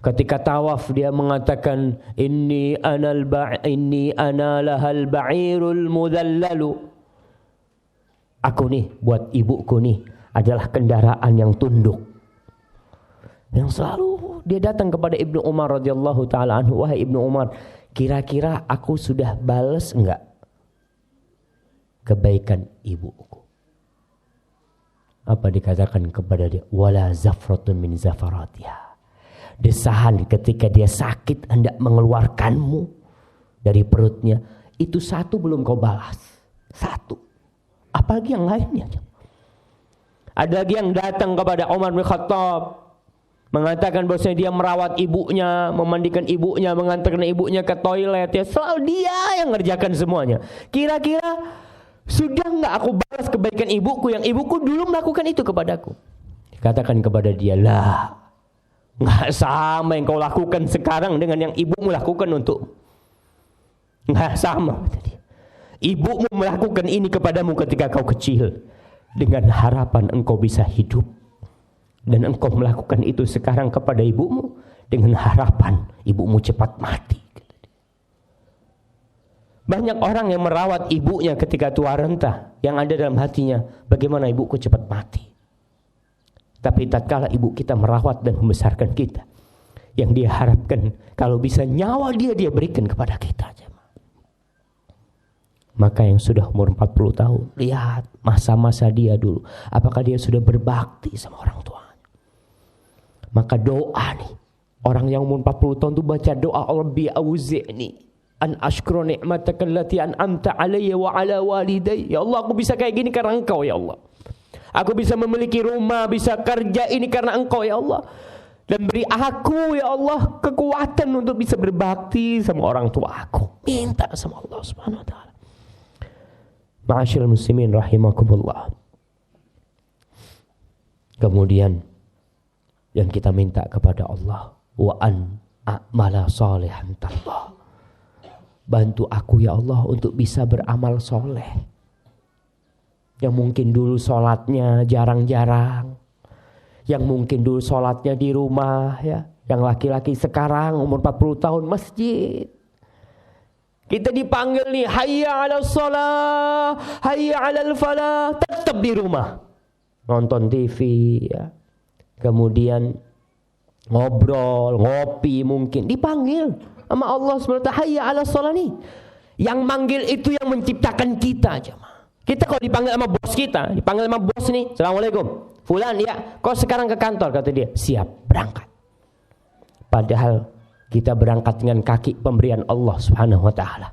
Ketika tawaf dia mengatakan inni ana lahal ba'irul mudhallalu. Aku nih buat ibuku nih adalah kendaraan yang tunduk. Yang selalu dia datang kepada Ibnu Umar radhiyallahu taala anhu, wahai Ibnu Umar, kira-kira aku sudah balas enggak kebaikan ibuku? Apa dikatakan kepada dia? Wala zafratun min zafaratiha. Desahan ketika dia sakit hendak mengeluarkanmu dari perutnya, itu satu belum kau balas. Satu. Apalagi yang lainnya. Ada lagi yang datang kepada Umar bin Khattab mengatakan bahwasanya dia merawat ibunya, memandikan ibunya, mengantarkan ibunya ke toilet. Ya selalu dia yang ngerjakan semuanya. Kira-kira sudah enggak aku balas kebaikan ibuku yang ibuku dulu melakukan itu kepadaku? Katakan kepada dia, lah, enggak sama yang kau lakukan sekarang dengan yang ibumu lakukan untuk. Enggak sama. Ibumu melakukan ini kepadamu ketika kau kecil dengan harapan engkau bisa hidup, dan engkau melakukan itu sekarang kepada ibumu dengan harapan ibumu cepat mati. Banyak orang yang merawat ibunya ketika tua renta, yang ada dalam hatinya, bagaimana ibuku cepat mati. Tapi tatkala ibu kita merawat dan membesarkan kita, yang dia harapkan kalau bisa nyawa dia berikan kepada kita. Maka yang sudah umur 40 tahun, lihat masa-masa dia dulu, apakah dia sudah berbakti sama orang tuanya. Maka doa nih, orang yang umur 40 tahun itu baca doa, Rabbi auzi'ni an ashkura ni'mataka allati an'amta alayya wa ala walidayya. Ya Allah, aku bisa kayak gini karena engkau ya Allah. Aku bisa memiliki rumah, bisa kerja ini karena engkau ya Allah. Dan beri aku ya Allah kekuatan untuk bisa berbakti sama orang tua aku. Minta sama Allah Subhanahu wa taala. Ma'asyiral muslimin rahimakumullah. Kemudian yang kita minta kepada Allah, wa an a'mala salihan tardah. Bantu aku ya Allah untuk bisa beramal soleh. Yang mungkin dulu sholatnya jarang-jarang, yang mungkin dulu sholatnya di rumah ya, yang laki-laki sekarang umur 40 tahun masjid. Kita dipanggil nih, hayya 'alas shalah, hayya 'alal falah, tetap di rumah. Nonton TV ya. Kemudian ngobrol, ngopi mungkin. Dipanggil sama Allah SWT, hayya 'alas shalah nih. Yang manggil itu yang menciptakan kita jemaah. Kita kalau dipanggil sama bos kita, dipanggil sama bos nih, Assalamualaikum, fulan ya, kau sekarang ke kantor, kata dia, siap, berangkat. Padahal kita berangkat dengan kaki pemberian Allah Subhanahu wa taala.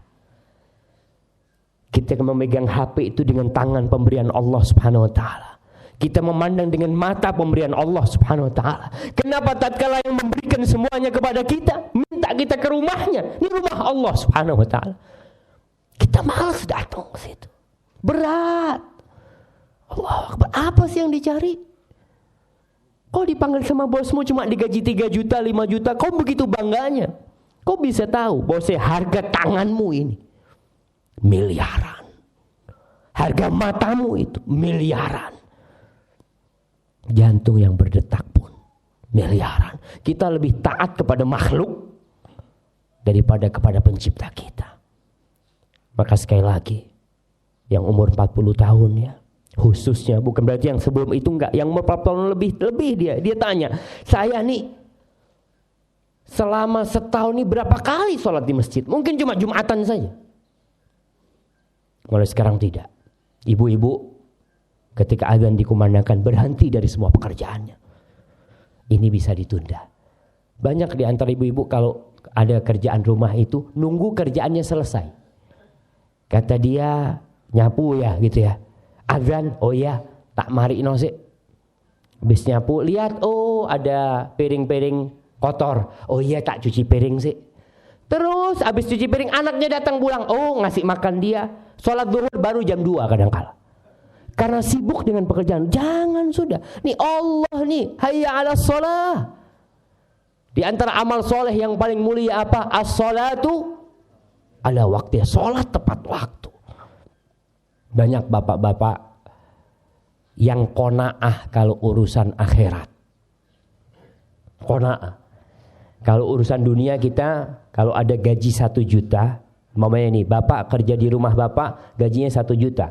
Kita memegang HP itu dengan tangan pemberian Allah Subhanahu wa taala. Kita memandang dengan mata pemberian Allah Subhanahu wa taala. Kenapa tatkala yang memberikan semuanya kepada kita, minta kita ke rumahnya? Ini rumah Allah Subhanahu wa taala. Kita malas datang ke situ. Berat. Allah Akbar. Apa sih yang dicari? Kau dipanggil sama bosmu cuma digaji 3 juta, 5 juta. Kau begitu bangganya. Kau bisa tahu bahwa harga tanganmu ini miliaran. Harga matamu itu miliaran. Jantung yang berdetak pun miliaran. Kita lebih taat kepada makhluk daripada kepada pencipta kita. Maka sekali lagi, yang umur 40 tahun ya, khususnya, bukan berarti yang sebelum itu enggak, yang umur 40 tahun lebih dia tanya, saya nih selama setahun ini berapa kali sholat di masjid? Mungkin cuma Jumatan saja. Mulai sekarang tidak. Ibu-ibu ketika azan dikumandangkan berhenti dari semua pekerjaannya. Ini bisa ditunda. Banyak di antara ibu-ibu kalau ada kerjaan rumah itu nunggu kerjaannya selesai. Kata dia nyapu ya gitu ya. Azan, oh ya tak mari sih. Habis nyapu lihat oh ada piring-piring kotor. Oh iya tak cuci piring sih. Terus habis cuci piring anaknya datang pulang. Oh ngasih makan dia. Sholat zuhur baru jam 2 kadang-kala. Karena sibuk dengan pekerjaan. Jangan sudah. Nih Allah nih. Hayya ala sholah. Di antara amal soleh yang paling mulia apa? As-sholatu ala waktu. Sholat tepat waktu. Banyak bapak-bapak yang qanaah kalau urusan akhirat. Qanaah. Kalau urusan dunia kita, kalau ada gaji 1 juta, mamanya nih, bapak kerja di rumah bapak, gajinya 1 juta.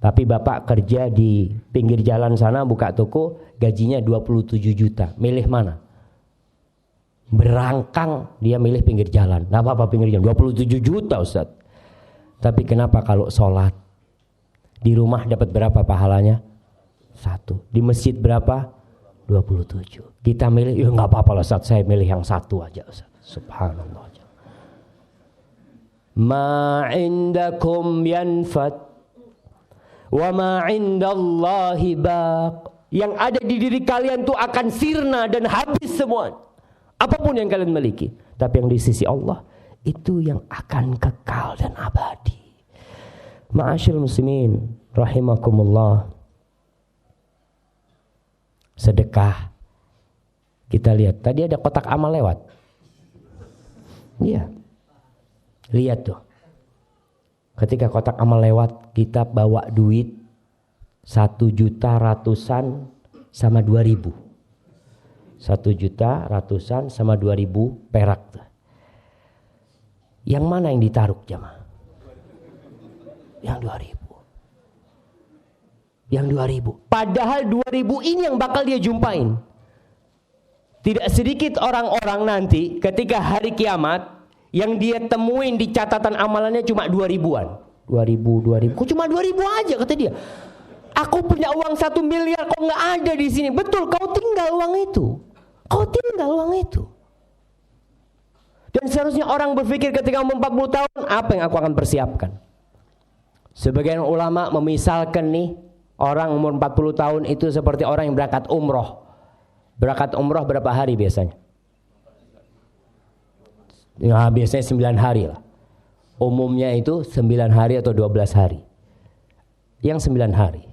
Tapi bapak kerja di pinggir jalan sana, buka toko, gajinya 27 juta. Milih mana? Berangkang, dia milih pinggir jalan. Nah apa pinggir jalan? 27 juta Ustaz. Tapi kenapa kalau sholat? Di rumah dapat berapa pahalanya? 1. Di masjid berapa? 27. Kita milih, ya nggak apa-apa lah Ustaz, saya milih yang 1 aja Ustaz. Subhanallah. Ma indakum yanfad wa ma indallahi baq. Yang ada di diri kalian tuh akan sirna dan habis semua. Apapun yang kalian miliki, tapi yang di sisi Allah itu yang akan kekal dan abadi. Ma'asyiral muslimin rahimakumullah. Sedekah. Kita lihat, tadi ada kotak amal lewat. Iya. Lihat tuh. Ketika kotak amal lewat, kita bawa duit 1 juta ratusan sama 2.000. 1 juta ratusan sama 2.000 perak tuh. Yang mana yang ditaruh jamaah? Yang 2.000. Yang 2.000. Padahal 2.000 ini yang bakal dia jumpain. Tidak sedikit orang-orang nanti ketika hari kiamat yang dia temuin di catatan amalannya cuma 2.000-an. 2.000. Kok cuma 2.000 aja kata dia. Aku punya uang 1 miliar kok nggak ada di sini. Betul, kau tinggal uang itu. Kau tinggal uang itu. Dan seharusnya orang berpikir ketika umur 40 tahun, apa yang aku akan persiapkan? Sebagian ulama memisalkan nih, orang umur 40 tahun itu seperti orang yang berangkat umroh. Berangkat umroh berapa hari biasanya? Ya, biasanya 9 hari lah. Umumnya itu 9 hari atau 12 hari. Yang 9 hari.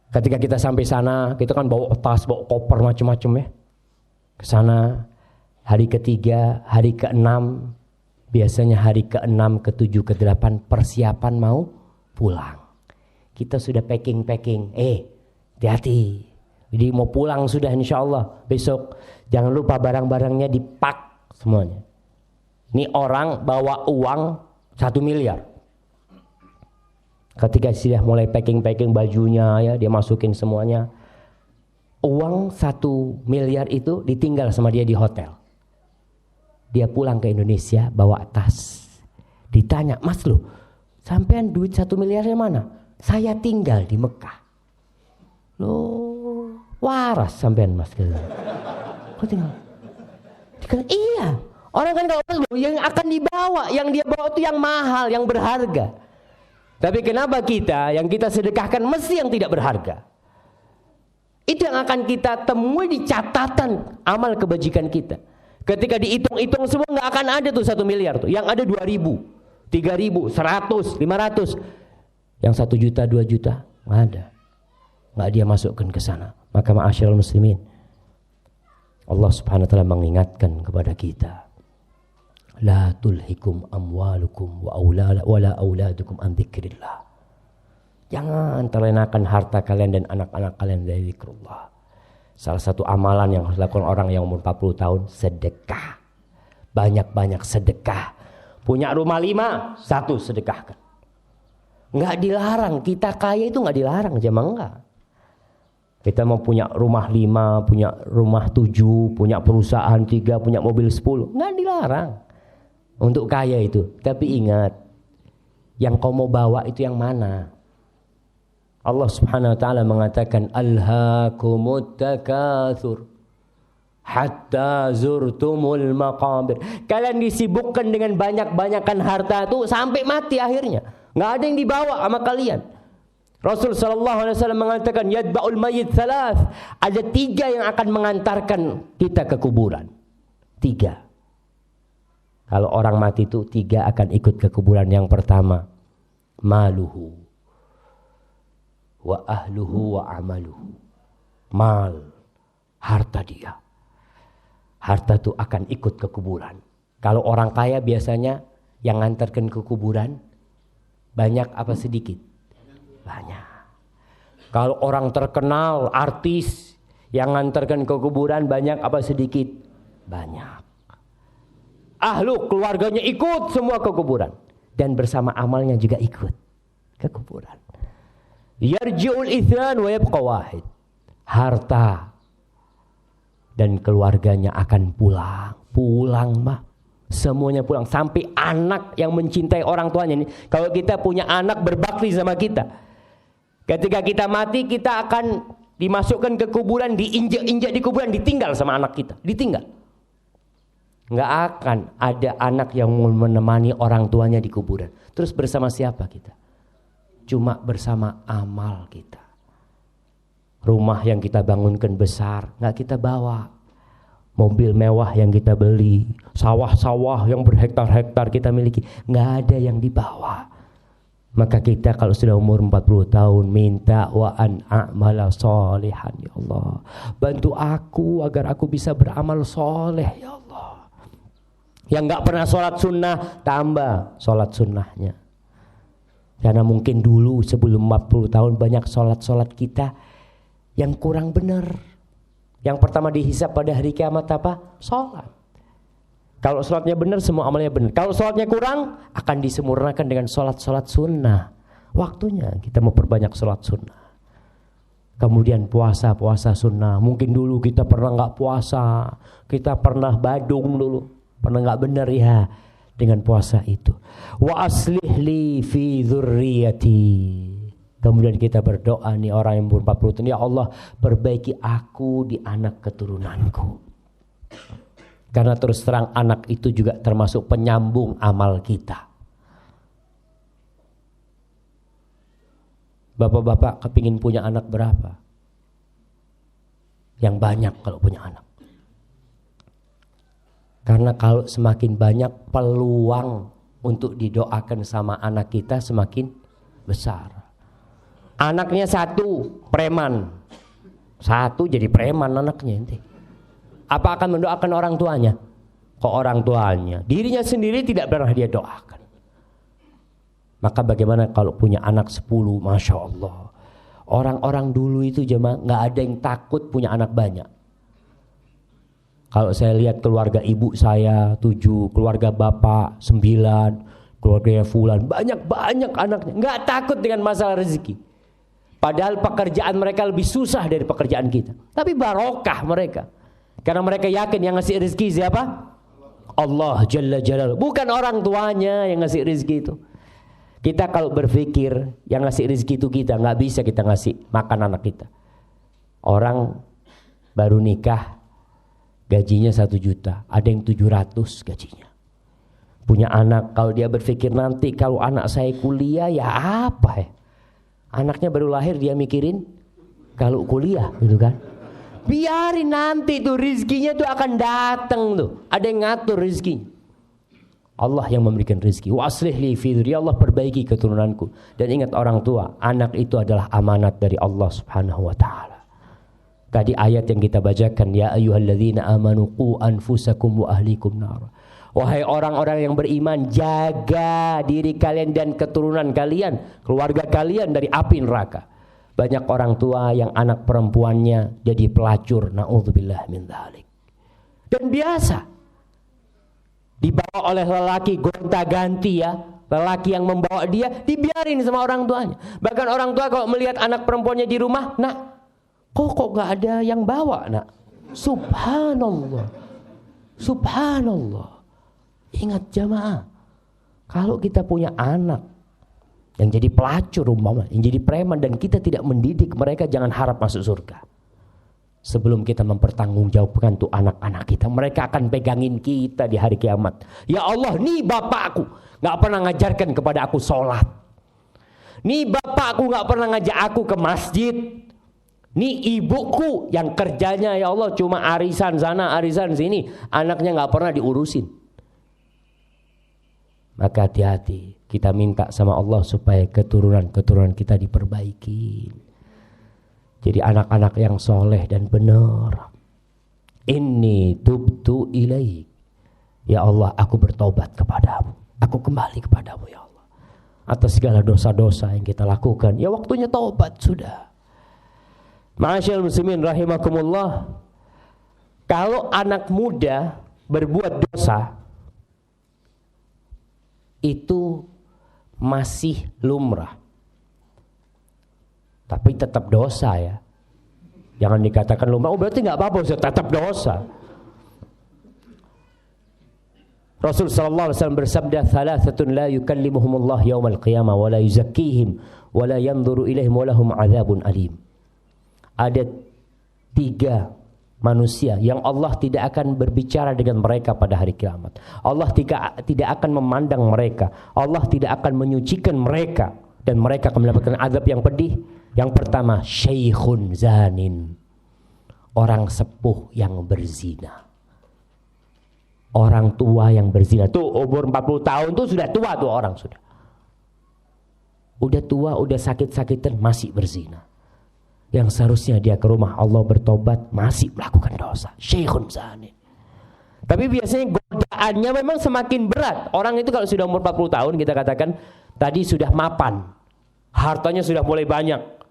Ketika kita sampai sana, kita kan bawa tas, bawa koper macam-macam ya. Ke sana, hari ketiga, hari ke-6, biasanya hari ke-6, ke-7, ke-8 persiapan mau pulang. Kita sudah packing. Hati-hati. Jadi mau pulang sudah insya Allah. Besok jangan lupa barang-barangnya dipak semuanya. Ini orang bawa uang 1 miliar. Ketika sudah mulai packing bajunya ya, dia masukin semuanya. Uang 1 miliar itu ditinggal sama dia di hotel. Dia pulang ke Indonesia bawa tas. Ditanya, "Mas lu, sampean duit 1 miliarnya mana?" "Saya tinggal di Mekah." "Loh, waras sampean Mas." "Kok tinggal?" "Iya. Orang kan kalau yang akan dibawa, yang dia bawa itu yang mahal, yang berharga." Tapi kenapa kita, yang kita sedekahkan mesti yang tidak berharga? Itu yang akan kita temui di catatan amal kebajikan kita. Ketika dihitung-hitung semua nggak akan ada tuh 1 miliar tuh. Yang ada 2.000, 3.000, 100, 500. Yang 1 juta, 2 juta nggak ada. Nggak dia masukkan ke sana. Maka ma'asyiral muslimin, Allah subhanahu wa ta'ala mengingatkan kepada kita. La tulhikum amwalukum wala auladukum an dzikrillah. Jangan terlenakan harta kalian dan anak-anak kalian dari zikrullah. Salah satu amalan yang harus dilakukan orang yang umur 40 tahun, sedekah. Banyak-banyak sedekah. Punya rumah 5, 1 sedekahkan. Enggak dilarang, kita kaya itu enggak dilarang, jemaah enggak. Kita mau punya rumah 5, punya rumah 7, punya perusahaan 3, punya mobil 10. Nggak dilarang untuk kaya itu. Tapi ingat, yang kau mau bawa itu yang mana? Allah Subhanahu wa taala mengatakan alhaakumut takatsur hatta zurtumul maqabir. Kalian disibukkan dengan banyak-banyakan harta itu sampai mati akhirnya. Enggak ada yang dibawa sama kalian. Rasul sallallahu alaihi wasallam mengatakan yadba'ul mayyit thalath. Ada 3 yang akan mengantarkan kita ke kuburan. 3. Kalau orang mati itu 3 akan ikut ke kuburan. Yang pertama, maluhu wa ahluhu wa amaluhu. Mal, harta dia. Harta itu akan ikut ke kuburan. Kalau orang kaya biasanya yang ngantarkan ke kuburan banyak apa sedikit? Banyak. Kalau orang terkenal, artis yang ngantarkan ke kuburan banyak apa sedikit? Banyak. Ahlu, keluarganya ikut semua ke kuburan. Dan bersama amalnya juga ikut ke kuburan. Yarji'ul ithnan wa yabqa wahid. Harta dan keluarganya akan pulang mah, semuanya pulang, sampai anak yang mencintai orang tuanya. Kalau kita punya anak berbakti sama kita, ketika kita mati kita akan dimasukkan ke kuburan, diinjak-injak di kuburan, ditinggal sama anak kita, ditinggal. Nggak akan ada anak yang mau menemani orang tuanya di kuburan. Terus bersama siapa kita? Cuma bersama amal kita. Rumah yang kita bangunkan besar nggak kita bawa, mobil mewah yang kita beli, sawah-sawah yang berhektar-hektar kita miliki, nggak ada yang dibawa. Maka kita kalau sudah umur 40 tahun minta wa an a'mala sholihan, ya Allah bantu aku agar aku bisa beramal soleh, ya Allah. Yang nggak pernah sholat sunnah, tambah sholat sunnahnya. Karena mungkin dulu sebelum 40 tahun banyak sholat-sholat kita yang kurang benar. Yang pertama dihisab pada hari kiamat apa? Sholat. Kalau sholatnya benar, semua amalnya benar. Kalau sholatnya kurang, akan disempurnakan dengan sholat-sholat sunnah. Waktunya kita mau perbanyak sholat sunnah. Kemudian puasa sunnah. Mungkin dulu kita pernah nggak puasa, kita pernah badung dulu, pernah nggak benar ya dengan puasa itu. Wa aslih li fi dzurriyyati. Kemudian kita berdoa nih orang yang umur 40 tahun, ya Allah perbaiki aku di anak keturunanku. Karena terus terang anak itu juga termasuk penyambung amal kita. Bapak-bapak kepingin punya anak berapa? Yang banyak kalau punya anak. Karena kalau semakin banyak peluang untuk didoakan sama anak kita semakin besar. Anaknya 1 preman, 1 jadi preman anaknya ente. Apa akan mendoakan orang tuanya? Kok orang tuanya? Dirinya sendiri tidak pernah dia doakan. Maka bagaimana kalau punya anak 10? Masya Allah. Orang-orang dulu itu jemaah nggak ada yang takut punya anak banyak. Kalau saya lihat keluarga ibu saya 7, keluarga bapak 9, keluarga fulan banyak anaknya, nggak takut dengan masalah rezeki. Padahal pekerjaan mereka lebih susah dari pekerjaan kita. Tapi barokah mereka. Karena mereka yakin yang ngasih rezeki siapa? Allah Jalla Jalaluhu. Bukan orang tuanya yang ngasih rezeki itu. Kita kalau berpikir yang ngasih rezeki itu kita, nggak bisa kita ngasih makan anak kita. Orang baru nikah gajinya 1 juta, ada yang 700 gajinya. Punya anak, kalau dia berpikir nanti kalau anak saya kuliah ya apa ya? Anaknya baru lahir dia mikirin kalau kuliah gitu kan. Biarin nanti tuh rizkinya tuh akan datang tuh. Ada yang ngatur rizkinya. Allah yang memberikan rizki. Wa aslih li fi dzurriyyati, Allah perbaiki keturunanku. Dan ingat orang tua, anak itu adalah amanat dari Allah Subhanahu wa taala. Tadi ayat yang kita bacakan, ya ayyuhalladzina amanu qu anfusakum wa ahlikum nar. Wahai orang-orang yang beriman, jaga diri kalian dan keturunan kalian, keluarga kalian dari api neraka. Banyak orang tua yang anak perempuannya jadi pelacur, naudzubillah min dzalik. Dan biasa dibawa oleh lelaki gonta-ganti ya. Lelaki yang membawa dia dibiarin sama orang tuanya. Bahkan orang tua kalau melihat anak perempuannya di rumah, nak Kok gak ada yang bawa nak? Subhanallah. Subhanallah. Ingat jamaah, kalau kita punya anak yang jadi pelacur umpama, yang jadi preman, dan kita tidak mendidik mereka, jangan harap masuk surga. Sebelum kita mempertanggungjawabkan tuh anak-anak kita, mereka akan pegangin kita di hari kiamat. Ya Allah, nih bapakku gak pernah ngajarkan kepada aku sholat. Nih bapakku gak pernah ngajak aku ke masjid. Nih ibuku yang kerjanya ya Allah cuma arisan sana arisan sini, anaknya gak pernah diurusin. Maka hati-hati, kita minta sama Allah supaya keturunan-keturunan kita diperbaiki. Jadi anak-anak yang soleh dan benar. Inni tubtu ilaik. Ya Allah, aku bertobat kepadamu. Aku kembali kepadamu ya Allah. Atas segala dosa-dosa yang kita lakukan. Ya waktunya taubat sudah. Ma'asyiral muslimin rahimakumullah. Kalau anak muda berbuat dosa, itu masih lumrah. Tapi tetap dosa ya. Jangan dikatakan lumrah, oh berarti gak apa-apa, tetap dosa. Rasul sallallahu alaihi wasallam bersabda, "Thalathatun la yukallimuhumullah yaumal qiyamah wa la yuzakkihim wa la yanzuru ilaihim wa lahum 'adzabun alim." Ada 3 manusia yang Allah tidak akan berbicara dengan mereka pada hari kiamat. Allah tidak akan memandang mereka. Allah tidak akan menyucikan mereka, dan mereka akan mendapatkan azab yang pedih. Yang pertama, syaikhun zanin, orang sepuh yang berzina. Orang tua yang berzina. Tuh umur 40 tahun tuh sudah tua tuh orang sudah. Udah tua, udah sakit-sakitan masih berzina. Yang seharusnya dia ke rumah Allah bertobat masih melakukan dosa. Syaikhun zanin. Tapi biasanya godaannya memang semakin berat. Orang itu kalau sudah umur 40 tahun kita katakan tadi sudah mapan. Hartanya sudah mulai banyak.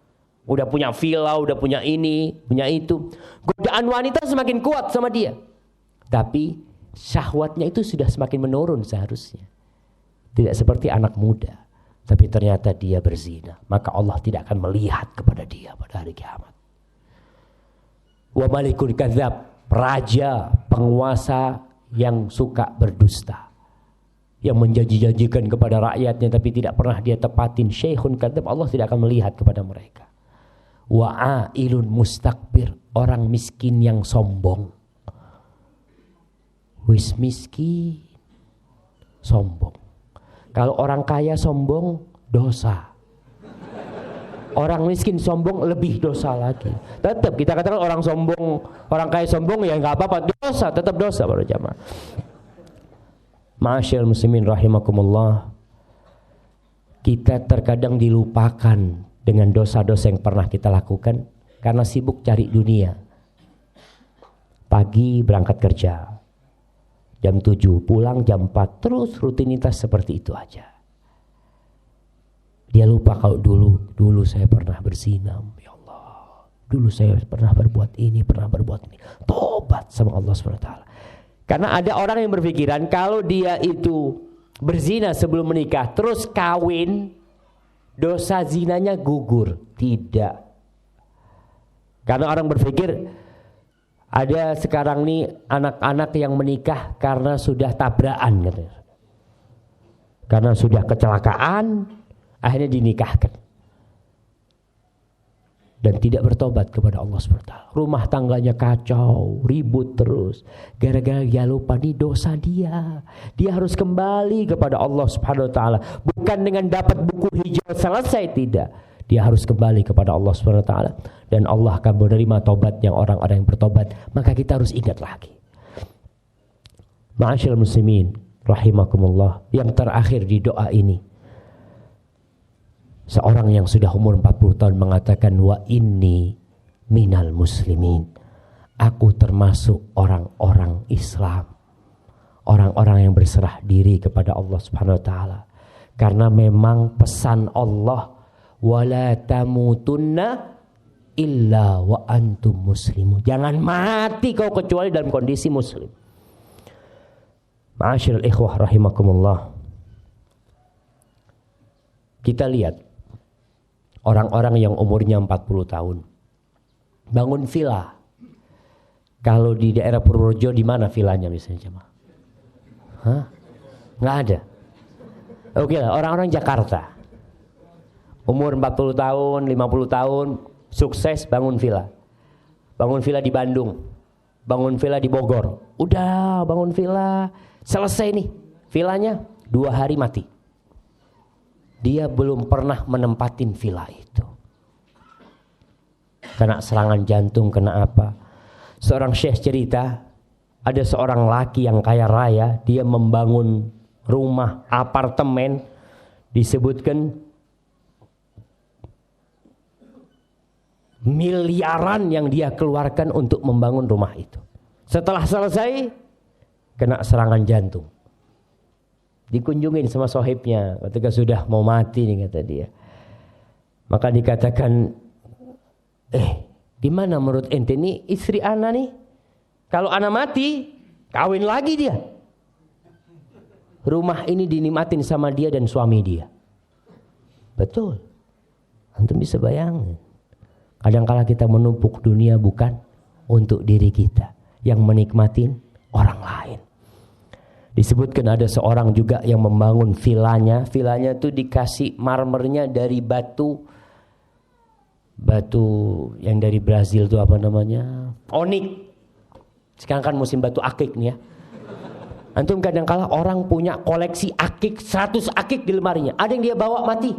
Udah punya villa, udah punya ini, punya itu. Godaan wanita semakin kuat sama dia. Tapi syahwatnya itu sudah semakin menurun seharusnya. Tidak seperti anak muda. Tapi ternyata dia berzina. Maka Allah tidak akan melihat kepada dia pada hari kiamat. Wa malikun kadzab, raja, penguasa yang suka berdusta. Yang menjanji-janjikan kepada rakyatnya tapi tidak pernah dia tepatin. Syaikhun kadzab, Allah tidak akan melihat kepada mereka. Wa'ailun mustakbir, orang miskin yang sombong. Wis miskin, sombong. Kalau orang kaya sombong, dosa. Orang miskin sombong lebih dosa lagi. Tetap kita katakan orang sombong, orang kaya sombong ya nggak apa-apa, dosa, tetap dosa para jamaah. Ma'asyiral muslimin rahimakumullah. Kita terkadang dilupakan dengan dosa-dosa yang pernah kita lakukan karena sibuk cari dunia. Pagi berangkat kerja, jam 7 pulang jam 4, terus rutinitas seperti itu aja. Dia lupa kalau dulu saya pernah berzina, ya Allah. Dulu saya pernah berbuat ini, pernah berbuat ini. Tobat sama Allah SWT. Karena ada orang yang berpikiran kalau dia itu berzina sebelum menikah terus kawin, dosa zinanya gugur. Tidak. Karena orang berpikir ada sekarang nih anak-anak yang menikah karena sudah tabrakan katanya. Karena sudah kecelakaan akhirnya dinikahkan. Dan tidak bertobat kepada Allah SWT. Rumah tangganya kacau, ribut terus. Gara-gara dia lupa nih dosa dia. Dia harus kembali kepada Allah SWT. Bukan dengan dapat buku hijau selesai, tidak. Dia harus kembali kepada Allah SWT. Dan Allah akan menerima tobat yang orang-orang yang bertobat. Maka kita harus ingat lagi. Ma'asyiral muslimin rahimakumullah. Yang terakhir di doa ini, seorang yang sudah umur 40 tahun mengatakan, wa inni minal muslimin. Aku termasuk orang-orang Islam. Orang-orang yang berserah diri kepada Allah Subhanahu wa taala. Karena memang pesan Allah, wala tamutunna illa wa antum muslimun. Jangan mati kau kecuali dalam kondisi muslim. Ma'asyiral ikhwah rahimakumullah. Kita lihat orang-orang yang umurnya 40 tahun. bangun villa. Kalau di daerah Purworejo di mana villanya misalnya, jemaah? Hah? Nggak ada. Oke lah, orang-orang Jakarta. Umur 40 tahun, 50 tahun, sukses bangun villa. Bangun villa di Bandung. Bangun villa di Bogor. Udah bangun villa, selesai nih. Villanya 2 hari mati. Dia belum pernah menempatin villa itu. Kena serangan jantung, kena apa. Seorang syekh cerita, ada seorang laki yang kaya raya, dia membangun rumah apartemen, disebutkan miliaran yang dia keluarkan untuk membangun rumah itu. Setelah selesai, kena serangan jantung. Dikunjungin sama sohibnya ketika sudah mau mati nih, kata dia. Maka dikatakan, gimana menurut ente nih istri ana nih? Kalau ana mati, kawin lagi dia. Rumah ini dinikmatin sama dia dan suami dia. Betul. Antum bisa bayangin. Kadangkala kita menumpuk dunia bukan untuk diri kita, yang menikmatin orang lain. Disebutkan ada seorang juga yang membangun villanya. Villanya itu dikasih marmernya dari batu yang dari Brazil itu apa namanya? Onik. Sekarang kan musim batu akik nih ya. Antum kadang-kala orang punya koleksi akik, 100 akik di lemarinya. Ada yang dia bawa mati.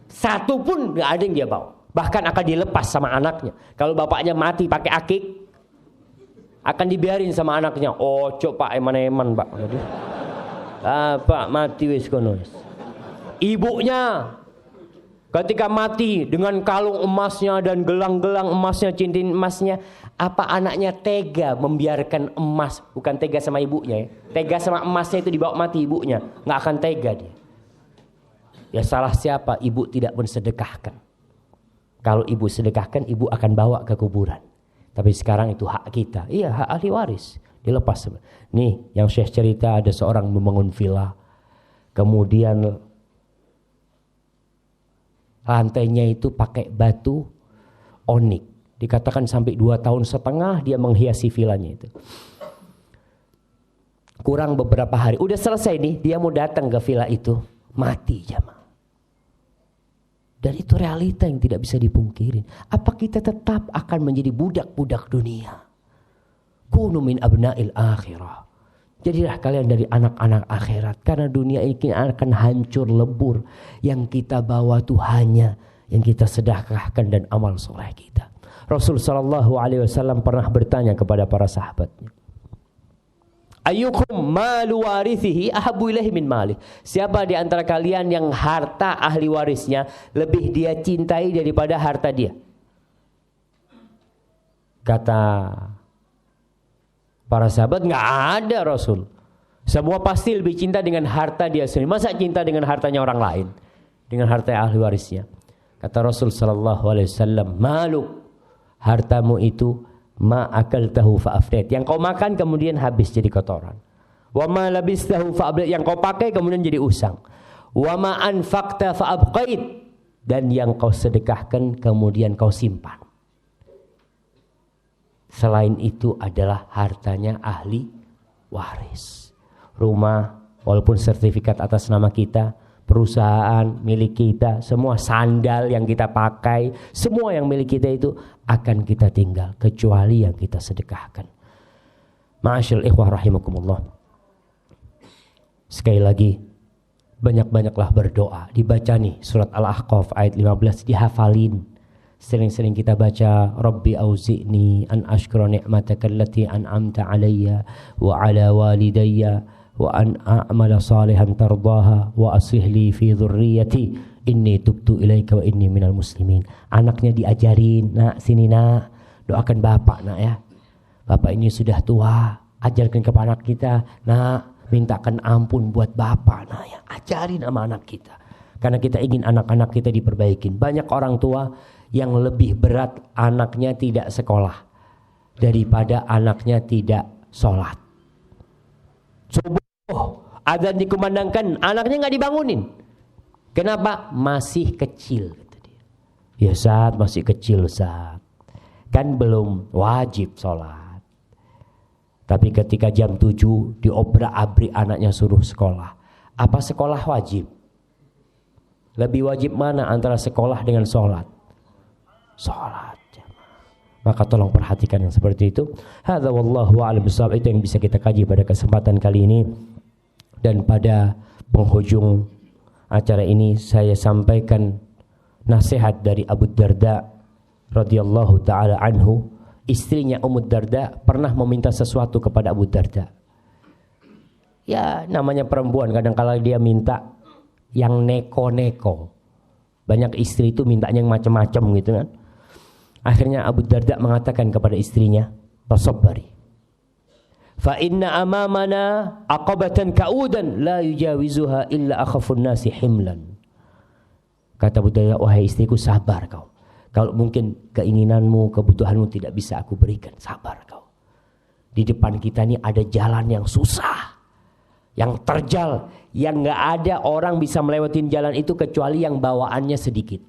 Satu pun gak ada yang dia bawa. Bahkan akan dilepas sama anaknya. Kalau bapaknya mati pakai akik, akan dibiarin sama anaknya. Oh, cok pak, eman-eman pak. Pak mati wis kono. Ibunya ketika mati dengan kalung emasnya dan gelang-gelang emasnya, cincin emasnya, apa anaknya tega membiarkan emas? Bukan tega sama ibunya ya. Tega sama emasnya itu dibawa mati ibunya. Nggak akan tega dia. Ya salah siapa? Ibu tidak mensedekahkan. Kalau ibu sedekahkan, ibu akan bawa ke kuburan. Tapi sekarang itu hak kita. Iya, hak ahli waris. Dilepas. Nih, yang Syekh cerita ada seorang membangun villa. Kemudian lantainya itu pakai batu onik. Dikatakan sampai 2,5 tahun dia menghiasi villanya itu. Kurang beberapa hari, udah selesai nih, dia mau datang ke villa itu, mati jamaah. Dan itu realita yang tidak bisa dipungkirin. Apa kita tetap akan menjadi budak-budak dunia? Kunu min abna'il akhirah. Jadilah kalian dari anak-anak akhirat. Karena dunia ini akan hancur lebur. Yang kita bawa tuh hanya yang kita sedekahkan dan amal soleh kita. Rasul SAW pernah bertanya kepada para sahabatnya, ayyukum malu warithihi ahabbu ilaihi min malih. Siapa di antara kalian yang harta ahli warisnya lebih dia cintai daripada harta dia? Kata para sahabat, nggak ada Rasul. Semua pasti lebih cinta dengan harta dia sendiri. Masa cinta dengan hartanya orang lain? Dengan harta ahli warisnya. Kata Rasul SAW, malu, hartamu itu ma akaltahu fa'afnait. Yang kau makan kemudian habis jadi kotoran. Wa ma labistahu fa'ablat. Yang kau pakai kemudian jadi usang. Wa ma anfaqta fa'abqait. Dan yang kau sedekahkan kemudian kau simpan. Selain itu adalah hartanya ahli waris. Rumah walaupun sertifikat atas nama kita, perusahaan milik kita, semua sandal yang kita pakai, semua yang milik kita itu akan kita tinggal kecuali yang kita sedekahkan. Ma'asyiral ikhwah rahimakumullah. Sekali lagi, banyak-banyaklah berdoa. Dibaca nih surat Al-Ahqaf ayat 15, dihafalin. Sering-sering kita baca, Rabbi auzi'ni an ashkura ni'mataka allati an'amta alayya wa ala walidayya wa an a'mala salihan tardaha wa aslih li fi dhurriyyati inni tubtu ilaika wa inni minal muslimin. Anaknya diajarin, nak sini nak, doakan bapak nak ya. Bapak ini sudah tua, ajarkan kepada anak kita, nak mintakan ampun buat bapak nak ya. Ajarin sama anak kita. Karena kita ingin anak-anak kita diperbaikin. Banyak orang tua yang lebih berat anaknya tidak sekolah daripada anaknya tidak sholat. Subuh azan dikumandangkan, anaknya nggak dibangunin. Kenapa? Masih kecil, kata dia. Ya Ustaz, masih kecil Ustaz. kan belum wajib sholat. Tapi ketika jam 7 diobrak-abrik anaknya suruh sekolah. Apa sekolah wajib? Lebih wajib mana antara sekolah dengan sholat? Sholat. Maka tolong perhatikan yang seperti itu. Hadza wallahu a'lam bishawab. Itu yang bisa kita kaji pada kesempatan kali ini. Dan pada penghujung acara ini saya sampaikan nasihat dari Abu Darda radhiyallahu taala anhu. Istrinya Ummu Darda pernah meminta sesuatu kepada Abu Darda. Ya, namanya perempuan kadang kala dia minta yang neko-neko. Banyak istri itu mintanya yang macam-macam gitu kan. Akhirnya Abu Darda mengatakan kepada istrinya, "Tasabbari. Fa inna amamana aqabatan ka'udan la yujawizuha illa akhafun nasi himlan." Kata Abu Darda, "Wahai istriku, sabar kau. Kalau mungkin keinginanmu, kebutuhanmu tidak bisa aku berikan, sabar kau. Di depan kita ini ada jalan yang susah, yang terjal, yang enggak ada orang bisa melewatin jalan itu kecuali yang bawaannya sedikit.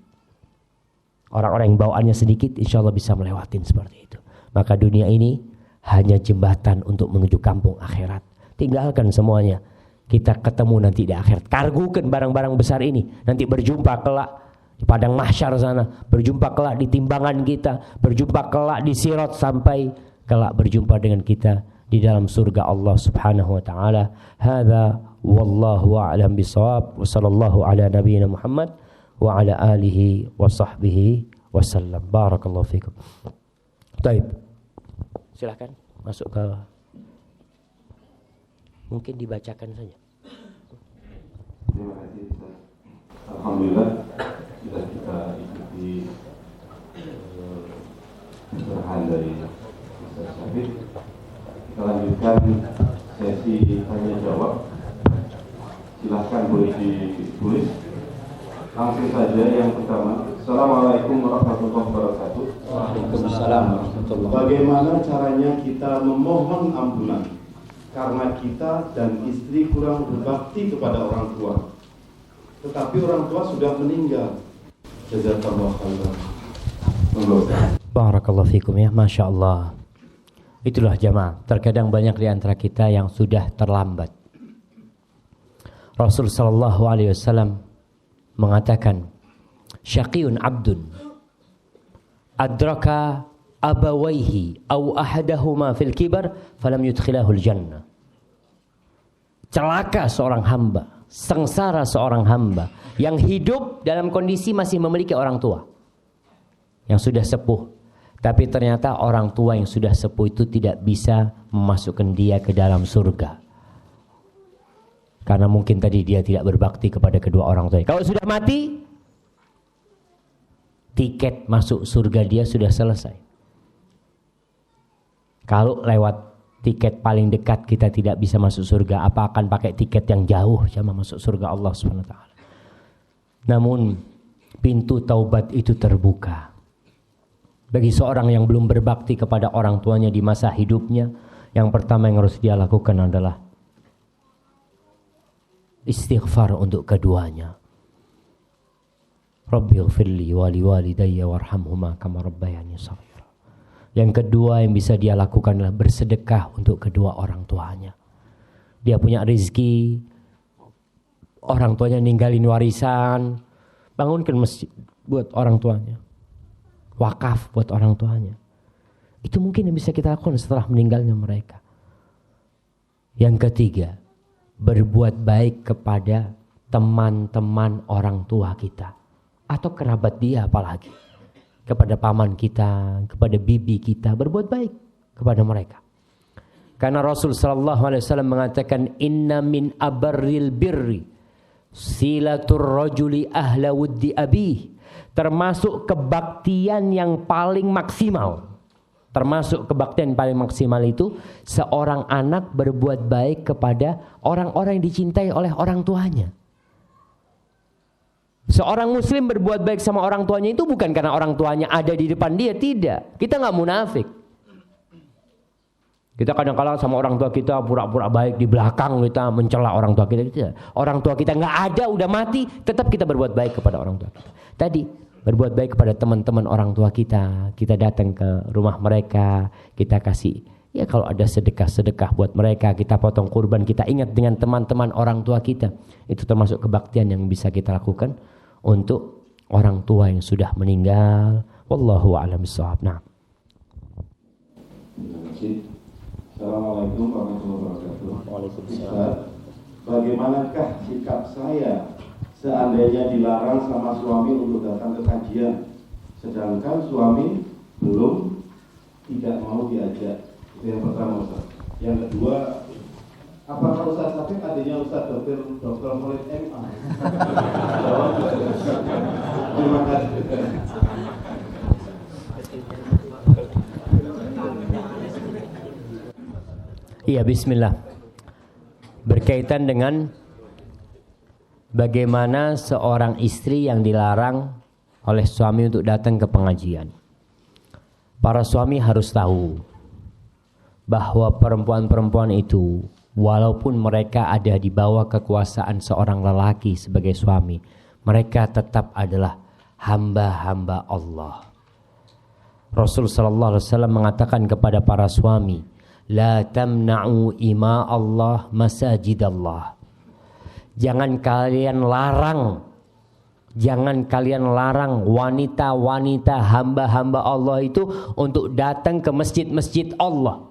Orang-orang yang bawaannya sedikit insya Allah bisa melewatin seperti itu. Maka dunia ini hanya jembatan untuk menuju kampung akhirat. Tinggalkan semuanya. Kita ketemu nanti di akhirat. Kargukan barang-barang besar ini. Nanti berjumpa kelak di padang mahsyar sana. Berjumpa kelak di timbangan kita. Berjumpa kelak di sirat sampai kelak berjumpa dengan kita di dalam surga Allah subhanahu wa ta'ala. Hadza wallahu a'lam bishawab. Wa sallallahu ala nabiyyina Muhammad wa ala alihi wa sahbihi wasallam. Barakallahu fikum. Baik. Silakan masuk ke, mungkin dibacakan saja. Terima kasih. Alhamdulillah sudah kita ikuti pencerahan dari Ustaz Syafid. Kita lanjutkan sesi tanya jawab. Silahkan boleh ditulis. Langsung saja yang pertama. Assalamualaikum warahmatullahi wabarakatuh. Waalaikumsalam warahmatullahi wabarakatuh. Bagaimana caranya kita memohon ampunan karena kita dan istri kurang berbakti kepada orang tua, tetapi orang tua sudah meninggal? Jazakallahu khairan. Barakallahu fikum ya, Masya Allah. Itulah jamaah, terkadang banyak di antara kita yang sudah terlambat. Rasul sallallahu alaihi wasallam mengatakan, syaqiyun abdun adraka abawaihi aw ahadahuma fil kibar falam yudkhilahul jannah. Celaka seorang hamba, sengsara seorang hamba yang hidup dalam kondisi masih memiliki orang tua yang sudah sepuh, tapi ternyata orang tua yang sudah sepuh itu tidak bisa memasukkan dia ke dalam surga. Karena mungkin tadi dia tidak berbakti kepada kedua orang tuanya. Kalau sudah mati, tiket masuk surga dia sudah selesai. Kalau lewat tiket paling dekat kita tidak bisa masuk surga, apa akan pakai tiket yang jauh sama masuk surga Allah SWT. Namun pintu taubat itu terbuka bagi seorang yang belum berbakti kepada orang tuanya di masa hidupnya. Yang pertama yang harus dia lakukan adalah istighfar untuk keduanya. Rabbighfirli wa liwalidayya warhamhuma kama rabbayani shaghira. Yang kedua yang bisa dia lakukan adalah bersedekah untuk kedua orang tuanya. Dia punya rezeki, orang tuanya ninggalin warisan, bangunkan masjid buat orang tuanya, wakaf buat orang tuanya. Itu mungkin yang bisa kita lakukan setelah meninggalnya mereka. Yang ketiga, berbuat baik kepada teman-teman orang tua kita atau kerabat dia, apalagi kepada paman kita, kepada bibi kita, berbuat baik kepada mereka. Karena Rasul sallallahu alaihi wasallam mengatakan, inna min abarril birri silatur rajuli ahla wuddi abih. Termasuk kebaktian yang paling maksimal. Termasuk kebaktian paling maksimal itu seorang anak berbuat baik kepada orang-orang yang dicintai oleh orang tuanya. Seorang muslim berbuat baik sama orang tuanya itu bukan karena orang tuanya ada di depan dia, tidak. Kita nggak munafik. Kita kadang-kadang sama orang tua kita pura-pura baik, di belakang kita mencela orang tua kita. Tidak. Orang tua kita nggak ada, udah mati, tetap kita berbuat baik kepada orang tua kita. Tadi berbuat baik kepada teman-teman orang tua kita. Kita datang ke rumah mereka, kita kasih, ya kalau ada sedekah buat mereka, kita potong kurban, kita ingat dengan teman-teman orang tua kita. Itu termasuk kebaktian yang bisa kita lakukan untuk orang tua yang sudah meninggal. Wallahu a'lam bishawab. Nah. Terima kasih. Assalamualaikum warahmatullahi wabarakatuh. Waalaikumsalam. Bagaimanakah sikap saya seandainya dilarang sama suami untuk datang ke kajian, sedangkan suami belum tidak mau diajak? Itu yang pertama, Ustaz. Yang kedua, apakah Ustaz Syafiq adanya Ustaz Dr. Khalid MA? Terima kasih. Iya, bismillah. Berkaitan dengan bagaimana seorang istri yang dilarang oleh suami untuk datang ke pengajian. Para suami harus tahu bahwa perempuan-perempuan itu, walaupun mereka ada di bawah kekuasaan seorang lelaki sebagai suami, mereka tetap adalah hamba-hamba Allah. Rasul sallallahu alaihi wasallam mengatakan kepada para suami, la tamna'u ima Allah masajid Allah. Jangan kalian larang wanita-wanita hamba-hamba Allah itu untuk datang ke masjid-masjid Allah,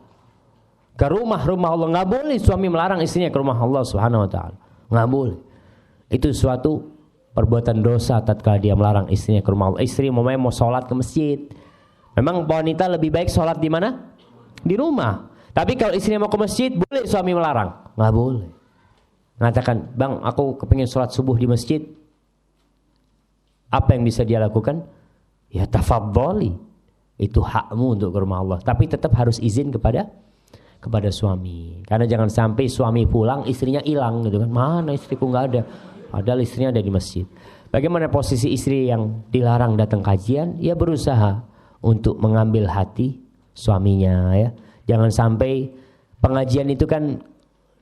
ke rumah-rumah Allah. Nggak boleh suami melarang istrinya ke rumah Allah Subhanahu wa taala. Nggak boleh. Itu suatu perbuatan dosa tatkala dia melarang istrinya ke rumah Allah. Istri mau sholat ke masjid. Memang wanita lebih baik sholat di mana? Di rumah. Tapi kalau istrinya mau ke masjid, boleh suami melarang? Nggak boleh. Mengatakan, bang, aku kepingin sholat subuh di masjid. Apa yang bisa dia lakukan? Ya tafadhali. Itu hakmu untuk ke rumah Allah. Tapi tetap harus izin kepada suami. Karena jangan sampai suami pulang, istrinya hilang gitu kan. Mana istriku, nggak ada. Padahal istrinya ada di masjid. Bagaimana posisi istri yang dilarang datang kajian? Ya berusaha untuk mengambil hati suaminya, ya. Jangan sampai pengajian itu kan